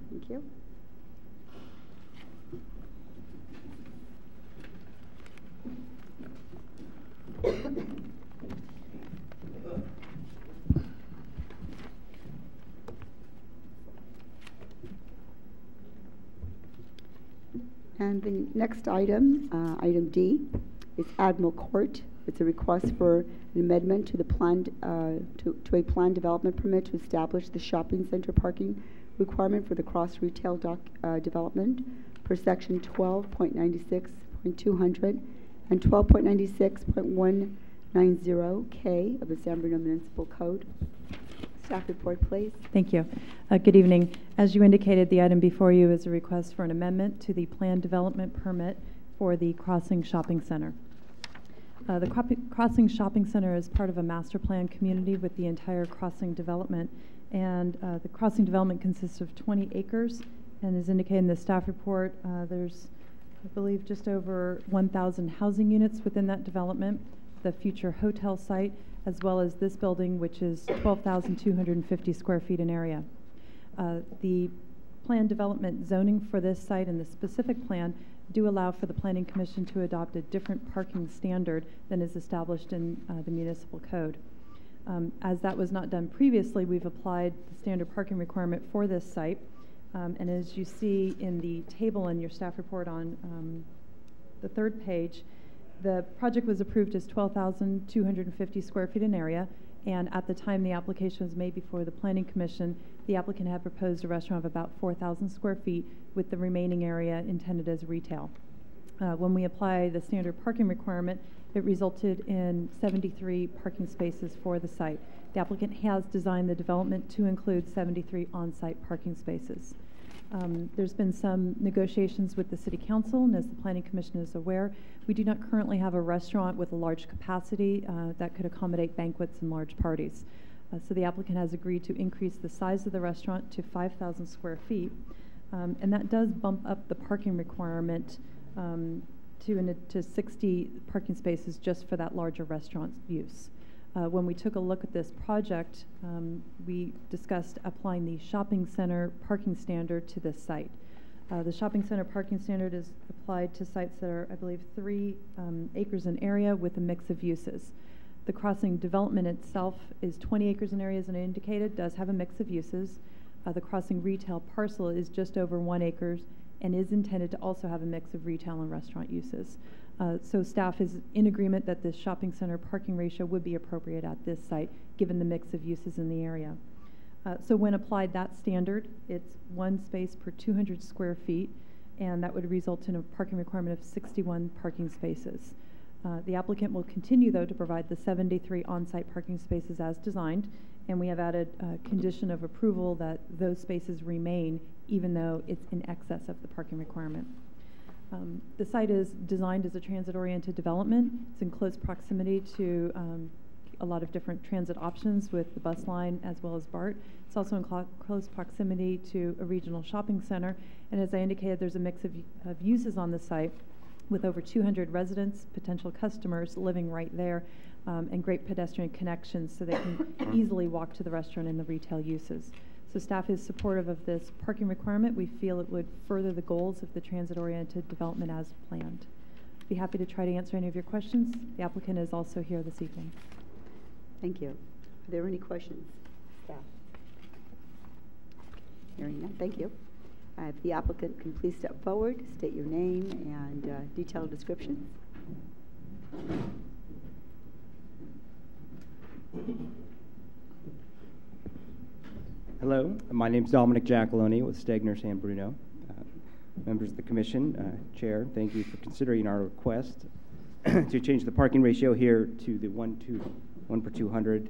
[SPEAKER 1] Thank you. And the next item, item D, is Admiral Court. It's a request for an amendment to the planned to a planned development permit to establish the shopping center parking requirement for the cross retail development per section 12.96.200 and 12.96.190K of the San Bruno Municipal Code. Staff report, please.
[SPEAKER 6] Thank you. Good evening. As you indicated, the item before you is a request for an amendment to the planned development permit for the Crossing Shopping Center. The Crossing Shopping Center is part of a master plan community with the entire Crossing development, and the Crossing development consists of 20 acres, and as indicated in the staff report, there's, I believe, just over 1,000 housing units within that development, the future hotel site, as well as this building, which is 12,250 square feet in area. The planned development zoning for this site and the specific plan do allow for the Planning Commission to adopt a different parking standard than is established in the municipal code. As that was not done previously, we've applied the standard parking requirement for this site. And as you see in the table in your staff report on the third page, the project was approved as 12,250 square feet in area, and at the time the application was made before the Planning Commission, the applicant had proposed a restaurant of about 4,000 square feet with the remaining area intended as retail. When we apply the standard parking requirement, it resulted in 73 parking spaces for the site. The applicant has designed the development to include 73 on-site parking spaces. There's been some negotiations with the City Council, and as the Planning Commission is aware, we do not currently have a restaurant with a large capacity that could accommodate banquets and large parties. So the applicant has agreed to increase the size of the restaurant to 5,000 square feet, and that does bump up the parking requirement to 60 parking spaces just for that larger restaurant use. When we took a look at this project, we discussed applying the shopping center parking standard to this site. The shopping center parking standard is applied to sites that are, I believe, 3 acres in area with a mix of uses. The Crossing development itself is 20 acres in area, as I indicated, does have a mix of uses. The Crossing retail parcel is just over 1 acre and is intended to also have a mix of retail and restaurant uses. So staff is in agreement that this shopping center parking ratio would be appropriate at this site, given the mix of uses in the area. So when applied that standard, it's 1 space per 200 square feet, and that would result in a parking requirement of 61 parking spaces. The applicant will continue, though, to provide the 73 on-site parking spaces as designed, and we have added a condition of approval that those spaces remain, even though it's in excess of the parking requirement. The site is designed as a transit-oriented development. It's in close proximity to a lot of different transit options with the bus line as well as BART. It's also in close proximity to a regional shopping center. And as I indicated, there's a mix of uses on the site with over 200 residents, potential customers living right there, and great pedestrian connections so they can easily walk to the restaurant and the retail uses. So staff is supportive of this parking requirement. We feel it would further the goals of the transit-oriented development as planned. Be happy to try to answer any of your questions. The applicant is also here this evening.
[SPEAKER 1] Thank you. Are there any questions, staff? Hearing none, thank you. If the applicant can please step forward, state your name and detailed description.
[SPEAKER 15] Hello, my name is Dominic Giacalone with Stegner San Bruno. Members of the Commission, Chair, thank you for considering our request to change the parking ratio here to the 1 per 200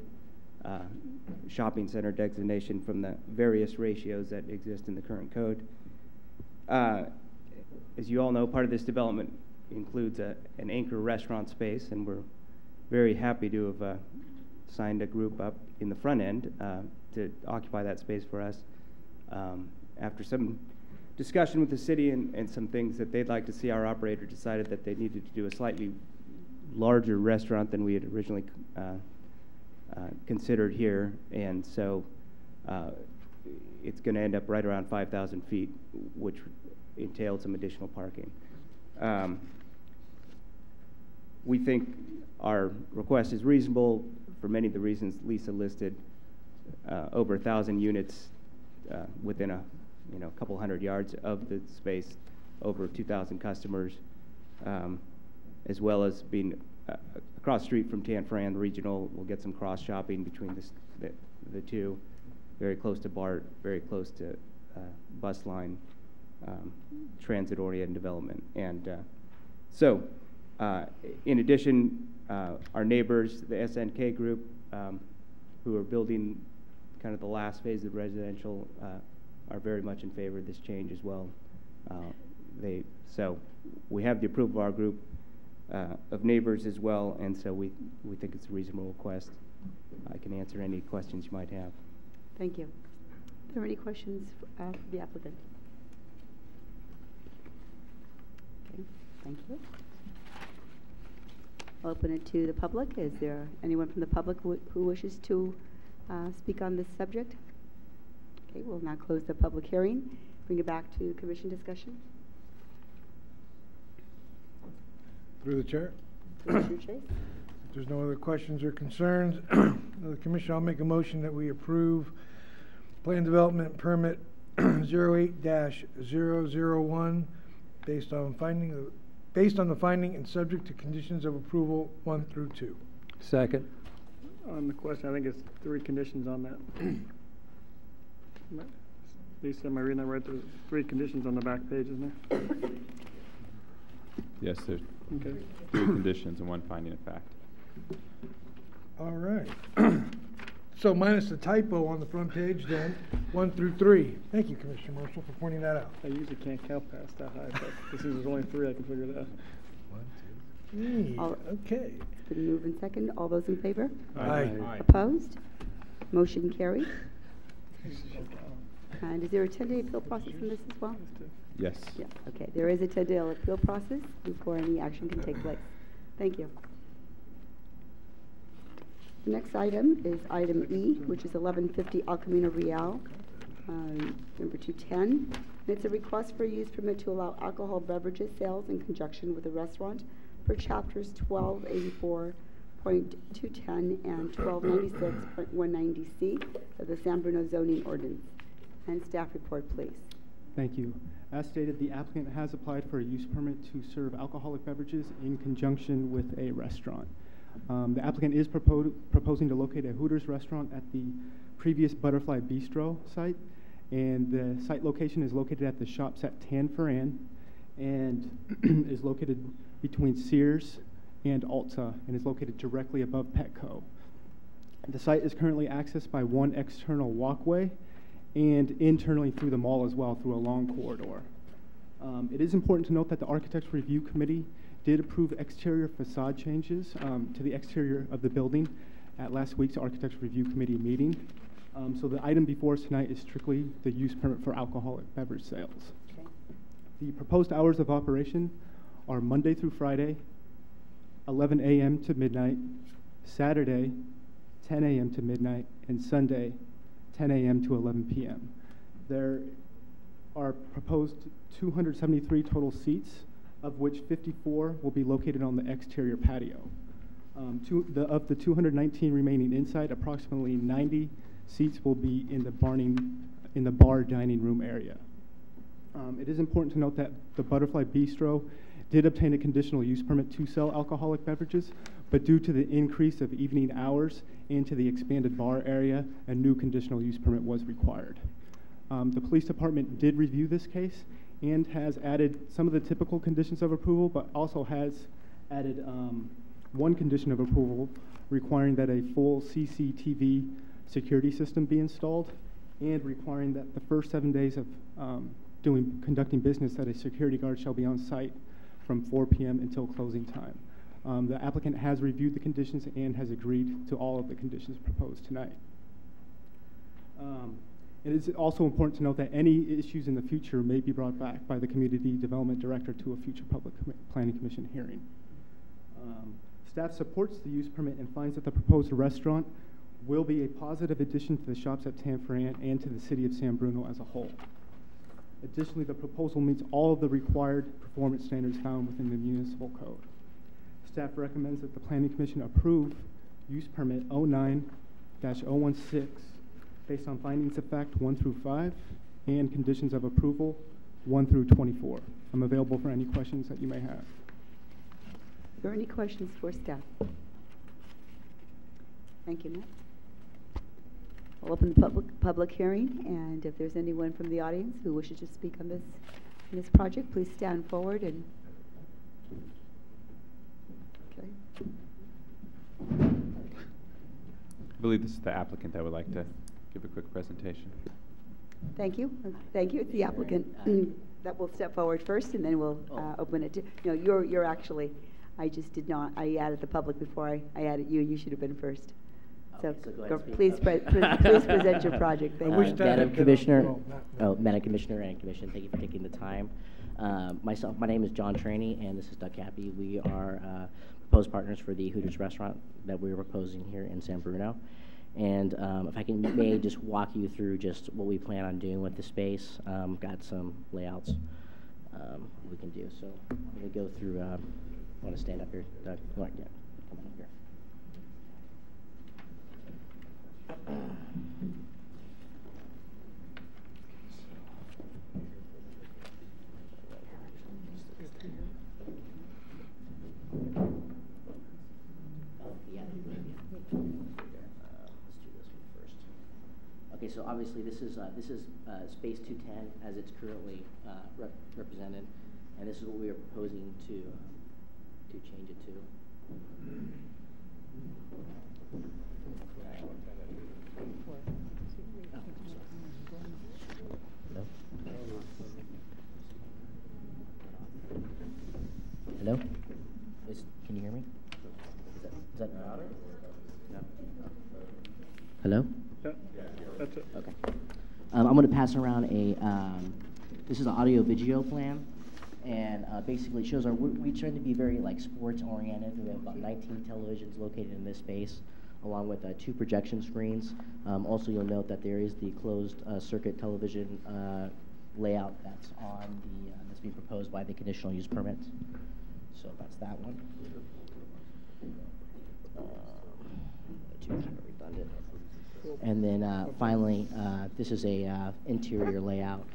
[SPEAKER 15] shopping center designation from the various ratios that exist in the current code. As you all know, part of this development includes an anchor restaurant space, and we're very happy to have signed a group up in the front end to occupy that space for us. After some discussion with the city and some things that they'd like to see, our operator decided that they needed to do a slightly larger restaurant than we had originally considered here, and so it's going to end up right around 5,000 feet, which entailed some additional parking. We think our request is reasonable for many of the reasons Lisa listed. Over 1,000 units within a couple hundred yards of the space, over 2,000 customers, as well as being across the street from Tan Fran Regional. We'll get some cross shopping between the two. Very close to BART, very close to bus line, transit-oriented development. And so, in addition, our neighbors, the SNK group, who are building kind of the last phase of residential, are very much in favor of this change as well. So we have the approval of our group of neighbors as well, and so we think it's a reasonable request. I can answer any questions you might have.
[SPEAKER 1] Thank you. Are there any questions for the applicant? Okay, thank you. I'll open it to the public. Is there anyone from the public who wishes to speak on this subject? Okay, we'll now close the public hearing. Bring it back to commission discussion.
[SPEAKER 3] Through the chair.
[SPEAKER 1] Commissioner Chase.
[SPEAKER 3] If there's no other questions or concerns, the commission, I'll make a motion that we approve plan development permit 08-001 based on the finding and subject to conditions of approval 1 through 2.
[SPEAKER 5] Second. On the question, I think it's 3 conditions on that. Lisa, am I reading that right? There's 3 conditions on the back page, isn't there?
[SPEAKER 2] Yes, there's
[SPEAKER 5] Okay.
[SPEAKER 2] 3 conditions and 1 finding of fact.
[SPEAKER 3] All right. So minus the typo on the front page then, 1 through 3. Thank you, Commissioner Marshall, for pointing that out.
[SPEAKER 5] I usually can't count past that high, but this is only 3, I can figure that out.
[SPEAKER 3] 1, 2, 3. Okay.
[SPEAKER 1] It's been moved and second. All those in favor?
[SPEAKER 3] Aye.
[SPEAKER 1] Opposed? Motion carried. And is there a 10-day appeal process in this as well?
[SPEAKER 2] Yes.
[SPEAKER 1] Yeah, okay. There is a 10-day appeal process before any action can take place. Thank you. The next item is item E, which is 1150 El Camino Real, number 210. And it's a request for a use permit to allow alcohol beverages sales in conjunction with a restaurant per chapters 1284.210 and 1296.190C of the San Bruno zoning ordinance. And staff report, please.
[SPEAKER 12] Thank you. As stated, the applicant has applied for a use permit to serve alcoholic beverages in conjunction with a restaurant. The applicant is proposing to locate a Hooters restaurant at the previous Butterfly Bistro site, and the site location is located at the Shops at Tan Fran and is located between Sears and Ulta and is located directly above Petco. The site is currently accessed by 1 external walkway and internally through the mall as well through a long corridor. It is important to note that the Architects Review Committee did approve exterior facade changes to the exterior of the building at last week's Architects Review Committee meeting. So the item before us tonight is strictly the use permit for alcoholic beverage sales. Okay. The proposed hours of operation are Monday through Friday, 11 a.m. to midnight, Saturday, 10 a.m. to midnight, and Sunday, 10 a.m. to 11 p.m. There are proposed 273 total seats of which 54 will be located on the exterior patio. Of the 219 remaining inside, approximately 90 seats will be in the bar dining room area. It is important to note that the Butterfly Bistro did obtain a conditional use permit to sell alcoholic beverages, but due to the increase of evening hours and to the expanded bar area, a new conditional use permit was required. The police department did review this case and has added some of the typical conditions of approval, but also has added one condition of approval requiring that a full CCTV security system be installed and requiring that the first 7 days of conducting business that a security guard shall be on site from 4 p.m. until closing time. The applicant has reviewed the conditions and has agreed to all of the conditions proposed tonight. It is also important to note that any issues in the future may be brought back by the Community Development Director to a future Public Planning Commission hearing. Staff supports the use permit and finds that the proposed restaurant will be a positive addition to the shops at Tanforan and to the city of San Bruno as a whole. Additionally, the proposal meets all of the required performance standards found within the municipal code. Staff recommends that the Planning Commission approve use permit 09-016 based on findings of fact 1 through 5 and conditions of approval 1 through 24. I'm available for any questions that you may have.
[SPEAKER 1] Are there any questions for staff? Thank you, Matt. I'll open the public hearing, and if there's anyone from the audience who wishes to speak on this project, please stand forward and. Okay.
[SPEAKER 2] I believe this is the applicant that would like to give a quick presentation.
[SPEAKER 1] Thank you. Thank you. It's the applicant that will step forward first, and then we'll open it to. No, you're actually. I just did not. I added the public before I added you. You should have been first. So please present your project. Thank you.
[SPEAKER 16] Madam Commissioner, Madam Commissioner and Commission, thank you for taking the time. My name is John Traney, and this is Doug Happy. We are proposed partners for the Hooters restaurant that we're proposing here in San Bruno. And if I may just walk you through just what we plan on doing with the space. Got some layouts we can do. So I'm going to go through. I want to stand up here, Doug. Come on up here. Okay, so obviously this is space 210 as it's currently represented, and this is what we are proposing to change it to. Hello? Can you hear me? Is that louder? No. Hello?
[SPEAKER 5] Yeah, that's it.
[SPEAKER 16] Okay. I'm going to pass around this is an audio-video plan, and basically it shows we try to be very sports-oriented. We have about 19 televisions located in this space, along with 2 projection screens. Also, you'll note that there is the closed circuit television layout that's that's being proposed by the conditional use permit. So that's that one. Too kind of redundant. And then finally, this is a interior layout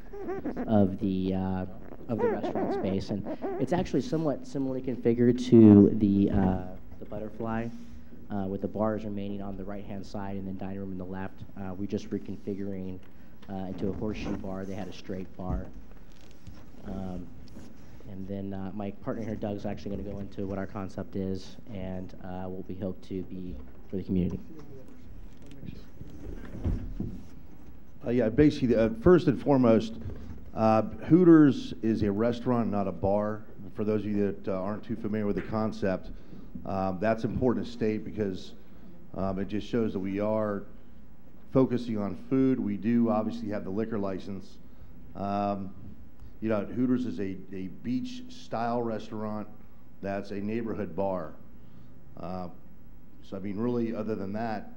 [SPEAKER 16] of the restaurant space, and it's actually somewhat similarly configured to the Butterfly, with the bars remaining on the right-hand side and then dining room on the left. We're just reconfiguring into a horseshoe bar. They had a straight bar. And then my partner here, Doug's actually going to go into what our concept is and what we hope to be for the community.
[SPEAKER 17] Yeah, basically, first and foremost, Hooters is a restaurant, not a bar. For those of you that aren't too familiar with the concept, that's important to state because it just shows that we are focusing on food. We do obviously have the liquor license. Hooters is a beach-style restaurant that's a neighborhood bar. So, I mean, really, other than that,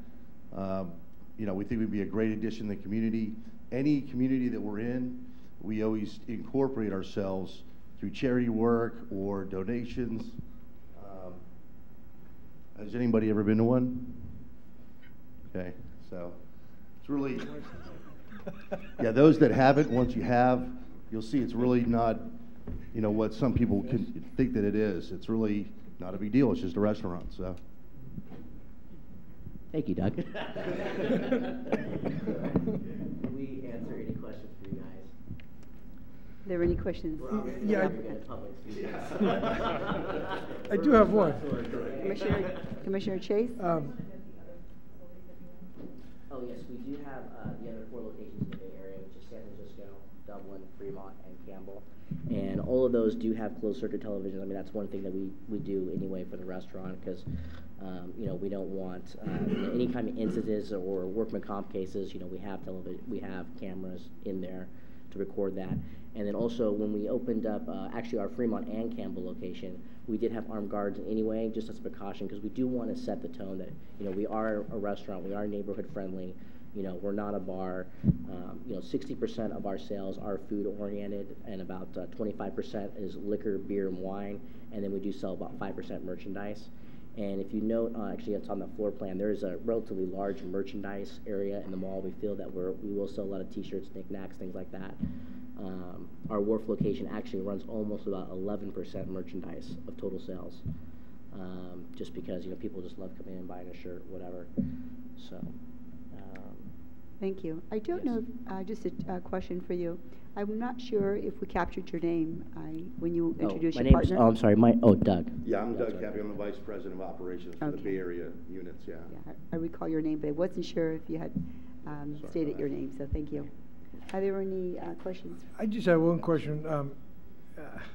[SPEAKER 17] we think we'd be a great addition to the community. Any community that we're in, we always incorporate ourselves through charity work or donations. Has anybody ever been to one? Okay, so it's really, yeah, those that haven't, once you have, you'll see it's really not, you know, what some people can think that it is. It's really not a big deal. It's just a restaurant, so.
[SPEAKER 16] Thank you, Doug. Can we answer any questions for you guys?
[SPEAKER 1] Are there any questions?
[SPEAKER 3] Yeah. I do have one.
[SPEAKER 1] Commissioner Chase?
[SPEAKER 16] Oh, yes, we do have the other 4 locations in the Bay Area, which is San Francisco, Dublin, Fremont, and Campbell. And all of those do have closed-circuit televisions. I mean, that's one thing that we do anyway for the restaurant because, you know, we don't want any kind of incidents or workman comp cases. You know, we have we have cameras in there to record that. And then also when we opened up actually our Fremont and Campbell location, we did have armed guards anyway, just as a precaution, because we do want to set the tone that, you know, we are a restaurant, we are neighborhood friendly, you know, we're not a bar. You know, 60% of our sales are food oriented, and about 25% is liquor, beer, and wine, and then we do sell about 5% merchandise. And if you note, actually it's on the floor plan, there is a relatively large merchandise area in the mall. We feel that we will sell a lot of t-shirts, knickknacks, things like that. Our Wharf location actually runs almost about 11% merchandise of total sales, just because, you know, people just love coming in, buying a shirt, whatever. So.
[SPEAKER 1] Thank you. I don't know, just a question for you. I'm not sure if we captured your name when you introduced your partner.
[SPEAKER 16] Oh, I'm sorry. Doug.
[SPEAKER 17] Yeah, I'm Doug Cappy. I'm the Vice President of Operations for the Bay Area units, yeah.
[SPEAKER 1] Yeah, I recall your name, but I wasn't sure if you had stated your name, so thank you. Are there any questions?
[SPEAKER 3] I just have one question.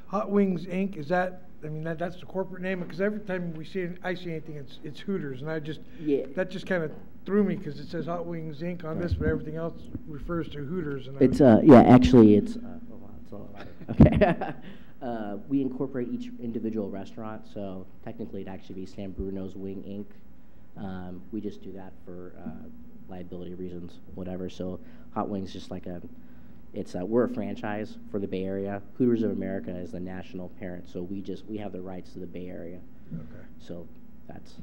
[SPEAKER 3] Hot Wings Inc., is that, I mean, that's the corporate name? Because every time I see anything, it's Hooters, and that just kind of threw me because it says Hot Wings Inc. on this, but everything else refers to Hooters. And
[SPEAKER 16] it's yeah, actually it's okay. We incorporate each individual restaurant, so technically it'd actually be San Bruno's Wing Inc. We just do that for liability reasons, whatever. So Hot Wings just like we're a franchise for the Bay Area. Hooters of America is the national parent, so we have the rights to the Bay Area.
[SPEAKER 3] Okay.
[SPEAKER 16] So that's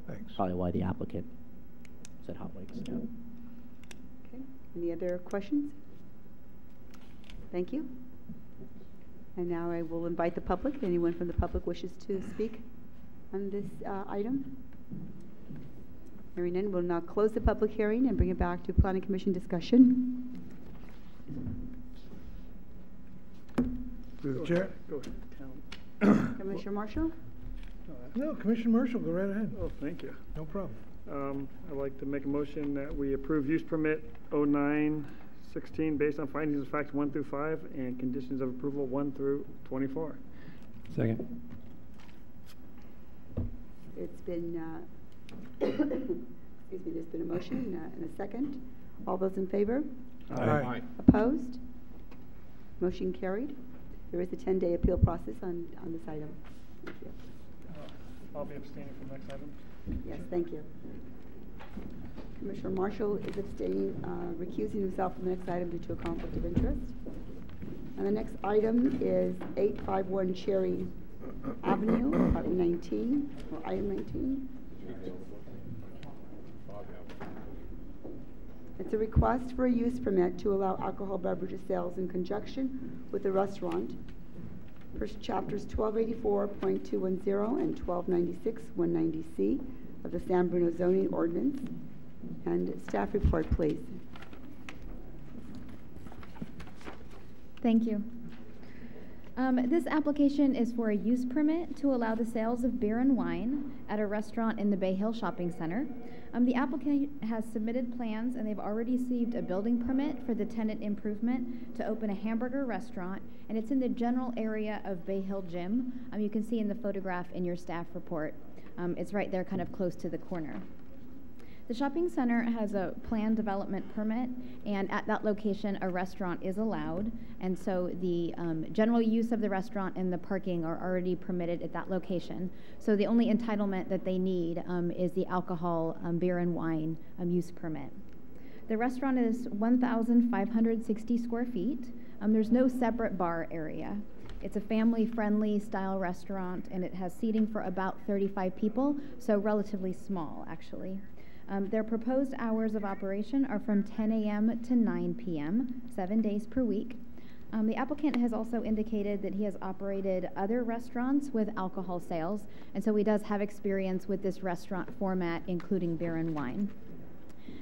[SPEAKER 3] Thanks.
[SPEAKER 16] Probably why the applicant said Hot Wings. Yeah.
[SPEAKER 1] Okay. Any other questions? Thank you. And now I will invite the public. Anyone from the public wishes to speak on this item? Hearing none, we'll now close the public hearing and bring it back to Planning Commission discussion.
[SPEAKER 3] Through the chair.
[SPEAKER 5] Go ahead.
[SPEAKER 1] Commissioner Marshall?
[SPEAKER 3] No, Commissioner Marshall, go right ahead.
[SPEAKER 5] Oh, thank you.
[SPEAKER 3] No problem.
[SPEAKER 5] I'd like to make a motion that we approve use permit 0916 based on findings of facts 1 through 5 and conditions of approval 1 through 24.
[SPEAKER 11] Second.
[SPEAKER 1] It's been, excuse me, there's been a motion and a second. All those in favor?
[SPEAKER 3] Aye.
[SPEAKER 1] Opposed? Motion carried. There is a 10-day appeal process on this item. Thank you.
[SPEAKER 5] I'll be abstaining from the next item.
[SPEAKER 1] Yes, thank you. Commissioner Marshall is abstaining, recusing himself from the next item due to a conflict of interest. And the next item is 851 Cherry Avenue, apartment 19, or item 19. It's a request for a use permit to allow alcohol beverage sales in conjunction with the restaurant. First chapters 1284.210 and 1296.190C of the San Bruno zoning ordinance. And staff report, please.
[SPEAKER 8] Thank you. This application is for a use permit to allow the sales of beer and wine at a restaurant in the Bay Hill Shopping Center. The applicant has submitted plans and they've already received a building permit for the tenant improvement to open a hamburger restaurant, and it's in the general area of Bay Hill Gym. You can see in the photograph in your staff report. It's right there kind of close to the corner. The shopping center has a planned development permit, and at that location a restaurant is allowed, and so the general use of the restaurant and the parking are already permitted at that location. So the only entitlement that they need is the alcohol beer and wine use permit. The restaurant is 1,560 square feet. There's no separate bar area, It's a family-friendly style restaurant, and it has seating for about 35 people, so relatively small, actually. Their proposed hours of operation are from 10 a.m. to 9 p.m., 7 days per week. The applicant has also indicated that he has operated other restaurants with alcohol sales, and so he does have experience with this restaurant format, including beer and wine.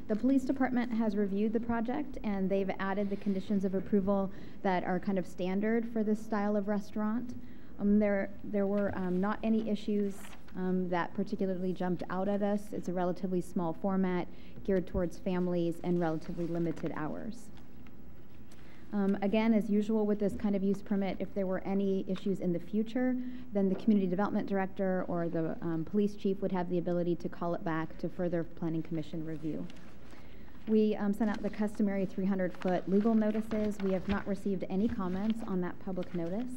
[SPEAKER 8] The police department has reviewed the project, and they've added the conditions of approval that are kind of standard for this style of restaurant. There were not any issues that particularly jumped out at us. It's a relatively small format, geared towards families, and relatively limited hours. Again, as usual with this kind of use permit, if there were any issues in the future, then the community development director or the police chief would have the ability to call it back to further planning commission review. We sent out the customary 300-foot legal notices. We have not received any comments on that public notice.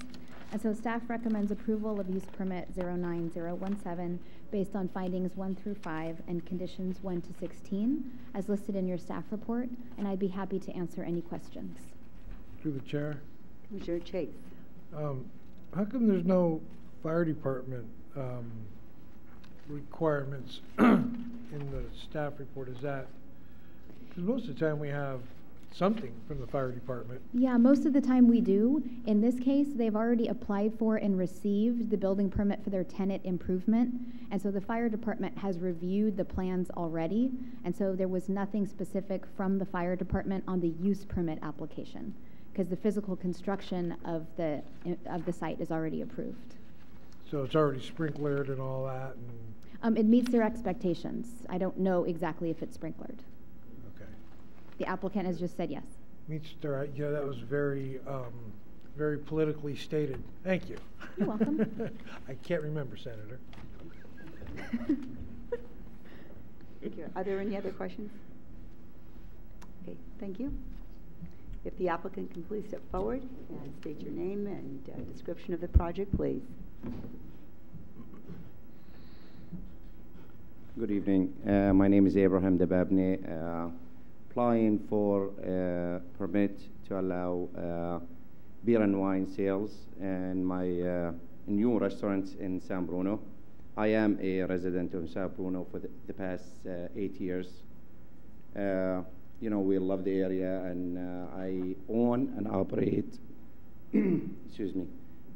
[SPEAKER 8] And so staff recommends approval of use permit 09017 based on findings 1 through 5 and conditions 1 to 16 as listed in your staff report, and I'd be happy to answer any questions.
[SPEAKER 3] Through the chair.
[SPEAKER 1] Commissioner Chase.
[SPEAKER 3] How come there's no fire department requirements in the staff report? Is that, because most of the time we have something from the fire department.
[SPEAKER 8] Yeah, most of the time we do. In this case, they've already applied for and received the building permit for their tenant improvement, and so the fire department has reviewed the plans already, and so there was nothing specific from the fire department on the use permit application, because the physical construction of the site is already approved.
[SPEAKER 3] So it's already sprinklered and all that? And
[SPEAKER 8] it meets their expectations. I don't know exactly if it's sprinklered.
[SPEAKER 3] Okay.
[SPEAKER 8] The applicant has just said yes.
[SPEAKER 3] Meets their, yeah, that was very, very politically stated. Thank you.
[SPEAKER 8] You're welcome.
[SPEAKER 3] I can't remember, Senator.
[SPEAKER 1] Thank you. Are there any other questions? Okay, thank you. If the applicant can please step forward and state your name and description of the project, please.
[SPEAKER 18] Good evening. My name is Abraham Dababne. Applying for a permit to allow beer and wine sales in my new restaurant in San Bruno. I am a resident of San Bruno for the past 8 years. You know, we love the area, and I own and operate, excuse me,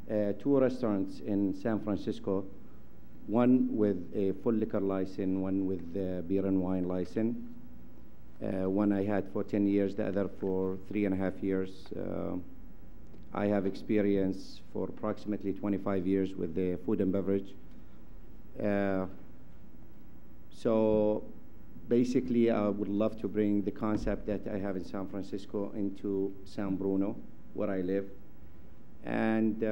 [SPEAKER 18] 2 restaurants in San Francisco, one with a full liquor license, one with a beer and wine license. One I had for 10 years, the other for 3.5 years. I have experience for approximately 25 years with the food and beverage. So basically, I would love to bring the concept that I have in San Francisco into San Bruno, where I live. And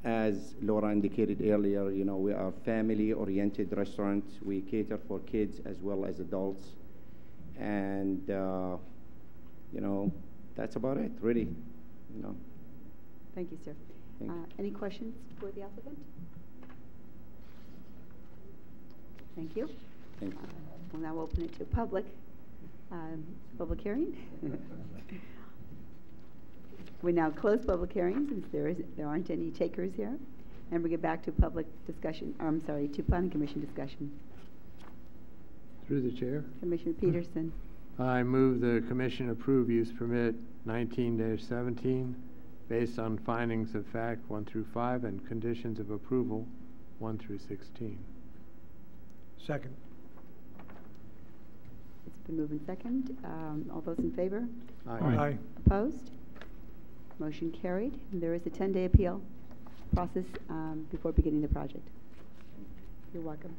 [SPEAKER 18] as Laura indicated earlier, you know, we are family-oriented restaurants. We cater for kids as well as adults. And, you know, that's about it, really, you know.
[SPEAKER 1] Thank you, sir. Any questions for the applicant? Thank you.
[SPEAKER 18] Thank you.
[SPEAKER 1] We'll now open it to public hearing. We now close public hearing since there aren't any takers here, and we get back to public discussion. I'm sorry, to planning commission discussion.
[SPEAKER 7] Through the chair.
[SPEAKER 1] Commissioner Peterson.
[SPEAKER 7] I move the commission approve use permit 19-17 based on findings of fact 1 through 5 and conditions of approval 1 through 16.
[SPEAKER 3] Second.
[SPEAKER 1] It's been moved and second. All those in favor?
[SPEAKER 3] Aye. Aye.
[SPEAKER 1] Opposed? Motion carried. And there is a 10-day appeal process before beginning the project. You're welcome.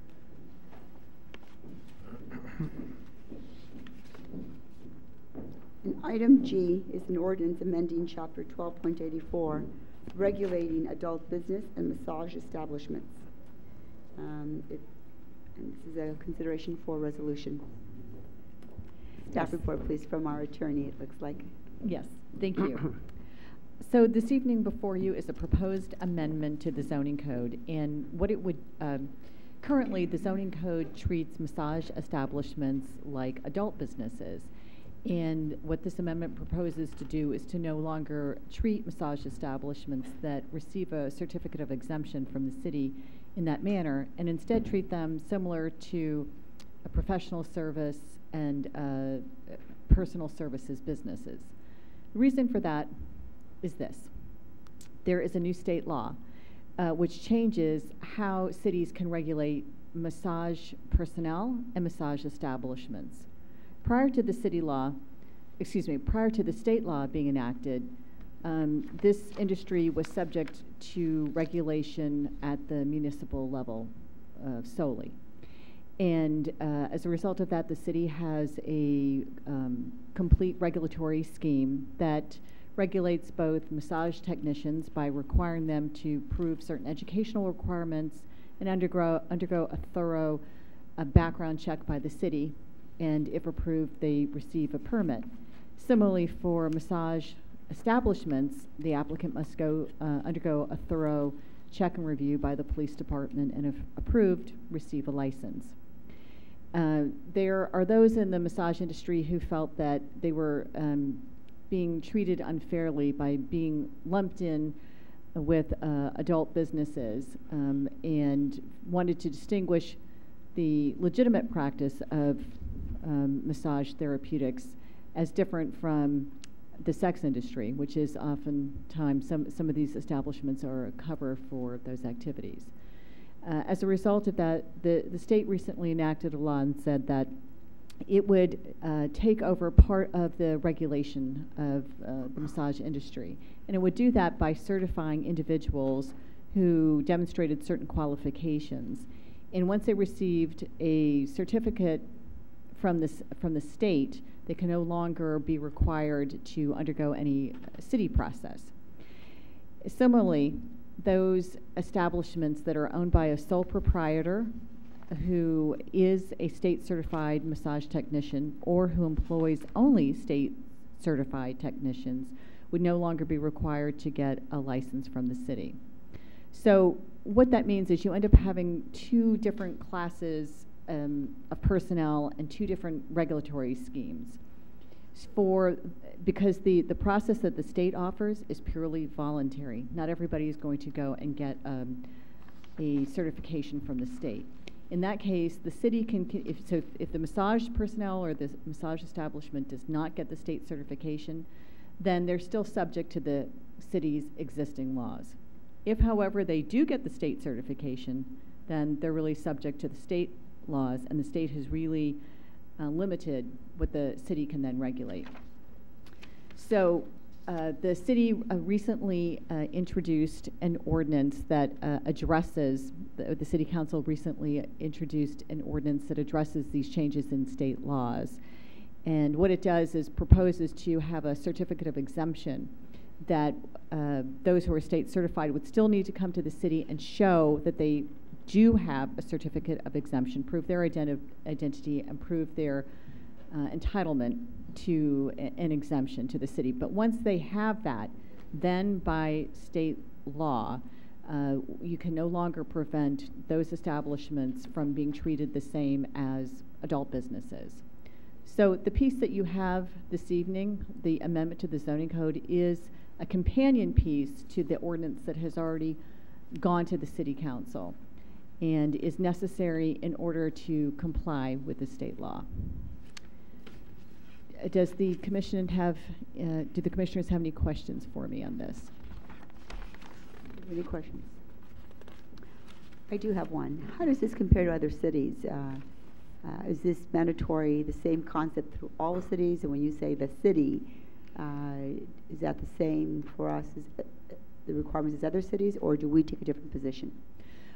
[SPEAKER 1] And item G is an ordinance amending Chapter 12.84, regulating adult business and massage establishments. And this is a consideration for resolution. Staff report, please, from our attorney, it looks like.
[SPEAKER 10] Yes, thank you. So this evening before you is a proposed amendment to the zoning code, and what it would currently the zoning code treats massage establishments like adult businesses, And what this amendment proposes to do is to no longer treat massage establishments that receive a certificate of exemption from the city in that manner, and instead treat them similar to a professional service and personal services businesses. The reason for that is this. There is a new state law which changes how cities can regulate massage personnel and massage establishments. Prior to the state law being enacted, this industry was subject to regulation at the municipal level solely. And as a result of that, the city has a complete regulatory scheme that regulates both massage technicians by requiring them to prove certain educational requirements and undergo a thorough background check by the city, and if approved, they receive a permit. Similarly, for massage establishments, the applicant must undergo a thorough check and review by the police department, and if approved, receive a license. There are those in the massage industry who felt that they were being treated unfairly by being lumped in with adult businesses and wanted to distinguish the legitimate practice of massage therapeutics as different from the sex industry, which is oftentimes some of these establishments are a cover for those activities. As a result of that, the state recently enacted a law and said that it would take over part of the regulation of the massage industry. And it would do that by certifying individuals who demonstrated certain qualifications. And once they received a certificate from the state, they can no longer be required to undergo any city process. Similarly, those establishments that are owned by a sole proprietor who is a state-certified massage technician or who employs only state-certified technicians would no longer be required to get a license from the city. So what that means is you end up having two different classes of personnel and two different regulatory schemes. Because the process that the state offers is purely voluntary. Not everybody is going to go and get a certification from the state. In that case, the city can, if the massage personnel or the massage establishment does not get the state certification, then they're still subject to the city's existing laws. If, however, they do get the state certification, then they're really subject to the state laws, and the state has really limited what the city can then regulate. So the city recently introduced an ordinance that addresses, the city council recently introduced an ordinance that addresses these changes in state laws. And what it does is proposes to have a certificate of exemption that those who are state certified would still need to come to the city and show that they do have a certificate of exemption, prove their identity, and prove their entitlement to an exemption to the city. But once they have that, then by state law, you can no longer prevent those establishments from being treated the same as adult businesses. So the piece that you have this evening, the amendment to the zoning code, is a companion piece to the ordinance that has already gone to the city council and is necessary in order to comply with the state law. Does the commission have, do the commissioners have any questions for me on this?
[SPEAKER 1] Any questions? I do have one. How does this compare to other cities? Is this mandatory, the same concept through all the cities? And when you say the city, is that the same for us as the requirements as other cities, or do we take a different position?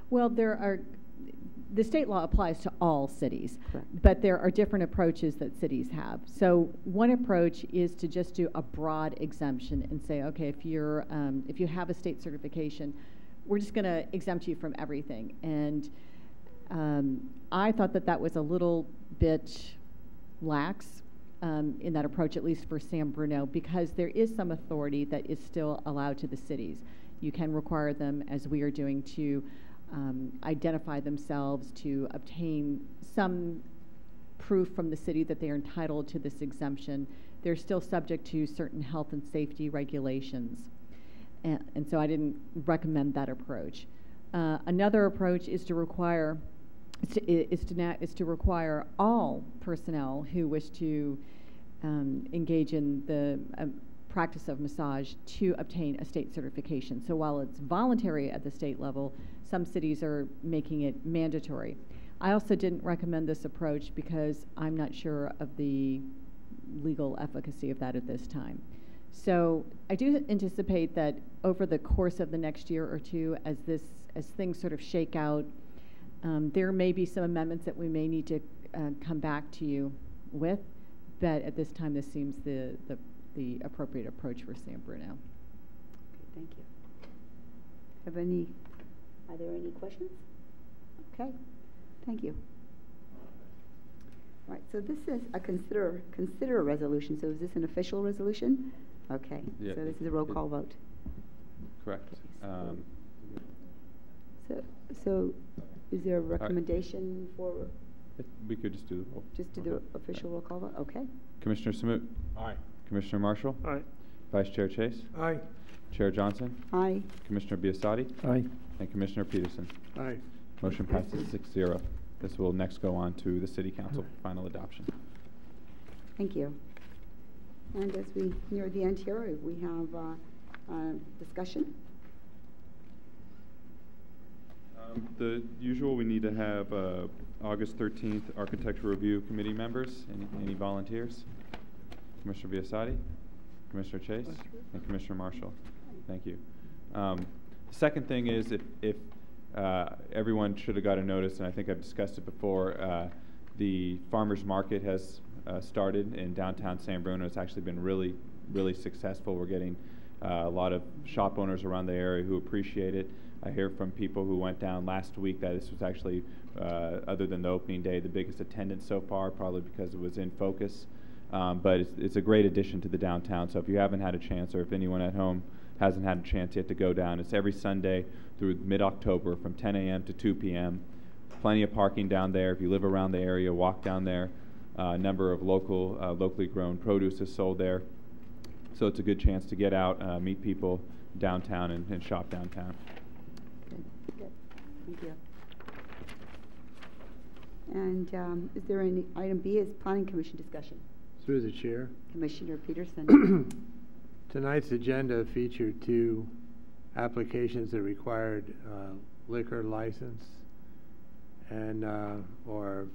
[SPEAKER 10] Well, the state law applies to all cities,
[SPEAKER 1] correct,
[SPEAKER 10] but there are different approaches that cities have. So one approach is to just do a broad exemption and say, okay, if you have a state certification, we're just going to exempt you from everything. And I thought that that was a little bit lax in that approach, at least for San Bruno, because there is some authority that is still allowed to the cities. You can require them, as we are doing, to identify themselves, to obtain some proof from the city that they are entitled to this exemption, they're still subject to certain health and safety regulations. And so I didn't recommend that approach. Another approach is to require all personnel who wish to engage in the practice of massage to obtain a state certification. So while it's voluntary at the state level, some cities are making it mandatory. I also didn't recommend this approach because I'm not sure of the legal efficacy of that at this time. So I do anticipate that over the course of the next year or two, as things sort of shake out, there may be some amendments that we may need to come back to you with, but at this time, this seems the appropriate approach for San Bruno.
[SPEAKER 1] Okay, thank you. Are there any questions? Okay, thank you. All right, so this is a consider a resolution. So is this an official resolution? Okay,
[SPEAKER 2] yeah,
[SPEAKER 1] so this is a roll call vote.
[SPEAKER 2] Correct.
[SPEAKER 1] Okay, so is there a recommendation for?
[SPEAKER 2] We could just do the roll.
[SPEAKER 1] Just do the official roll call vote? Okay.
[SPEAKER 2] Commissioner Samut?
[SPEAKER 11] Aye.
[SPEAKER 2] Commissioner Marshall?
[SPEAKER 5] Aye.
[SPEAKER 2] Vice Chair Chase?
[SPEAKER 3] Aye.
[SPEAKER 2] Chair Johnson?
[SPEAKER 1] Aye.
[SPEAKER 2] Commissioner Biasotti?
[SPEAKER 11] Aye.
[SPEAKER 2] And Commissioner Peterson?
[SPEAKER 3] Aye.
[SPEAKER 2] Motion passes 6-0. This will next go on to the City Council for final adoption.
[SPEAKER 1] Thank you. And as we near the end here, we have discussion.
[SPEAKER 2] The usual, we need to have August 13th Architectural Review Committee members. Any volunteers? Commissioner Biasotti, Commissioner Chase, and Commissioner Marshall. Thank you. The second thing is if everyone should have got a notice, and I think I've discussed it before, the farmers market has started in downtown San Bruno. It's actually been really, really successful. We're getting a lot of shop owners around the area who appreciate it. I hear from people who went down last week that this was actually, other than the opening day, the biggest attendance so far, probably because it was in focus. But it's a great addition to the downtown. So if you haven't had a chance, or if anyone at home hasn't had a chance yet to go down, it's every Sunday through mid-October from 10 a.m. to 2 p.m. Plenty of parking down there. If you live around the area, walk down there. A number of locally grown produce is sold there. So it's a good chance to get out, meet people downtown, and shop downtown.
[SPEAKER 1] Good. Thank you. And is there any, item B is Planning Commission discussion?
[SPEAKER 7] Through the chair.
[SPEAKER 1] Commissioner Peterson.
[SPEAKER 7] Tonight's agenda featured 2 applications that required liquor license, and or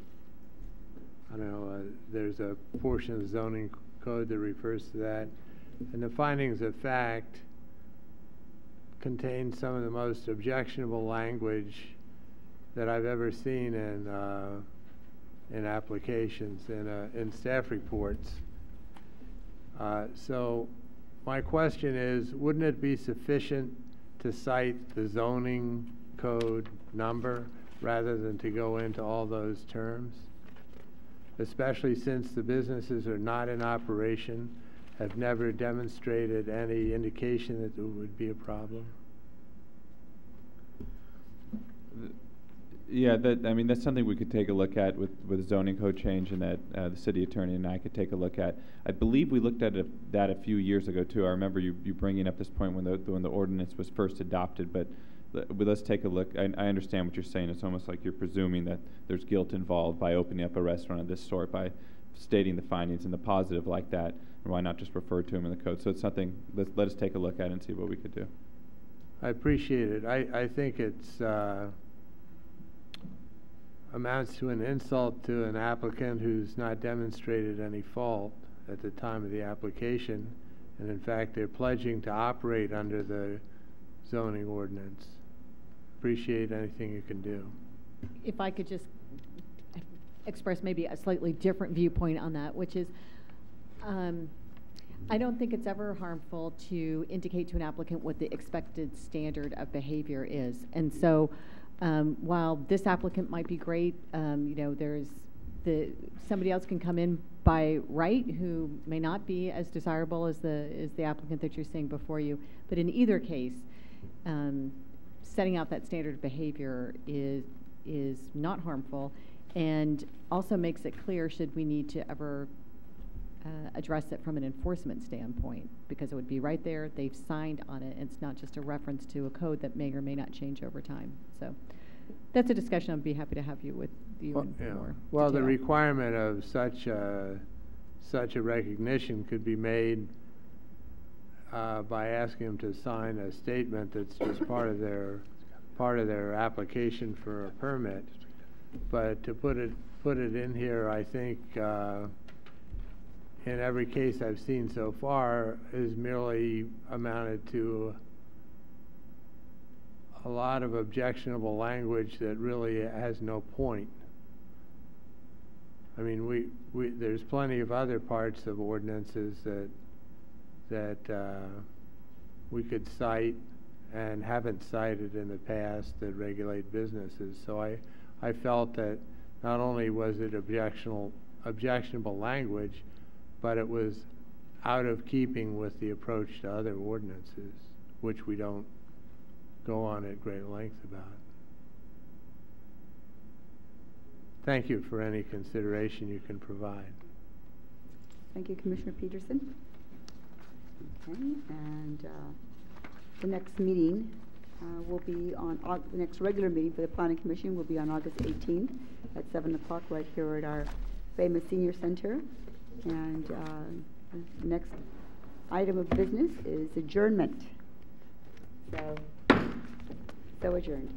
[SPEAKER 7] I don't know, there's a portion of the zoning code that refers to that, and the findings of fact contain some of the most objectionable language that I've ever seen in applications, in staff reports. So my question is, wouldn't it be sufficient to cite the zoning code number rather than to go into all those terms? Especially since the businesses are not in operation, have never demonstrated any indication that there would be a problem.
[SPEAKER 2] Yeah, I mean, that's something we could take a look at with zoning code change, and that the city attorney and I could take a look at. I believe we looked at that a few years ago too. I remember you bringing up this point when the ordinance was first adopted. But let's take a look. I understand what you're saying. It's almost like you're presuming that there's guilt involved by opening up a restaurant of this sort, by stating the findings in the positive like that. And why not just refer to them in the code? So it's something. Let us take a look at it and see what we could do.
[SPEAKER 7] I appreciate it. I think it's amounts to an insult to an applicant who's not demonstrated any fault at the time of the application, and in fact they're pledging to operate under the zoning ordinance. Appreciate anything you can do.
[SPEAKER 10] If I could just express maybe a slightly different viewpoint on that, which is I don't think it's ever harmful to indicate to an applicant what the expected standard of behavior is. And so while this applicant might be great, you know, there's somebody else can come in by right who may not be as desirable as the applicant that you're seeing before you. But in either case, setting out that standard of behavior is not harmful. and also makes it clear should we need to ever address it from an enforcement standpoint, because it would be right there, they've signed on it, it's not just a reference to a code that may or may not change over time. So that's a discussion I'd be happy to have you with you
[SPEAKER 7] Well,
[SPEAKER 10] in
[SPEAKER 7] yeah.
[SPEAKER 10] more
[SPEAKER 7] Well, the
[SPEAKER 10] detail.
[SPEAKER 7] requirement of such a recognition could be made by asking them to sign a statement that's just part of their application for a permit. But to put it in here, I think in every case I've seen so far is merely amounted to a lot of objectionable language that really has no point. I mean, there's plenty of other parts of ordinances that we could cite and haven't cited in the past that regulate businesses. So I felt that not only was it objectionable language, but it was out of keeping with the approach to other ordinances, which we don't go on at great length about. Thank you for any consideration you can provide.
[SPEAKER 1] Thank you, Commissioner Peterson. Okay, and the next meeting will be on the next regular meeting for the Planning Commission will be on August 18th at 7 o'clock right here at our famous senior center. And the next item of business is adjournment. So adjourned.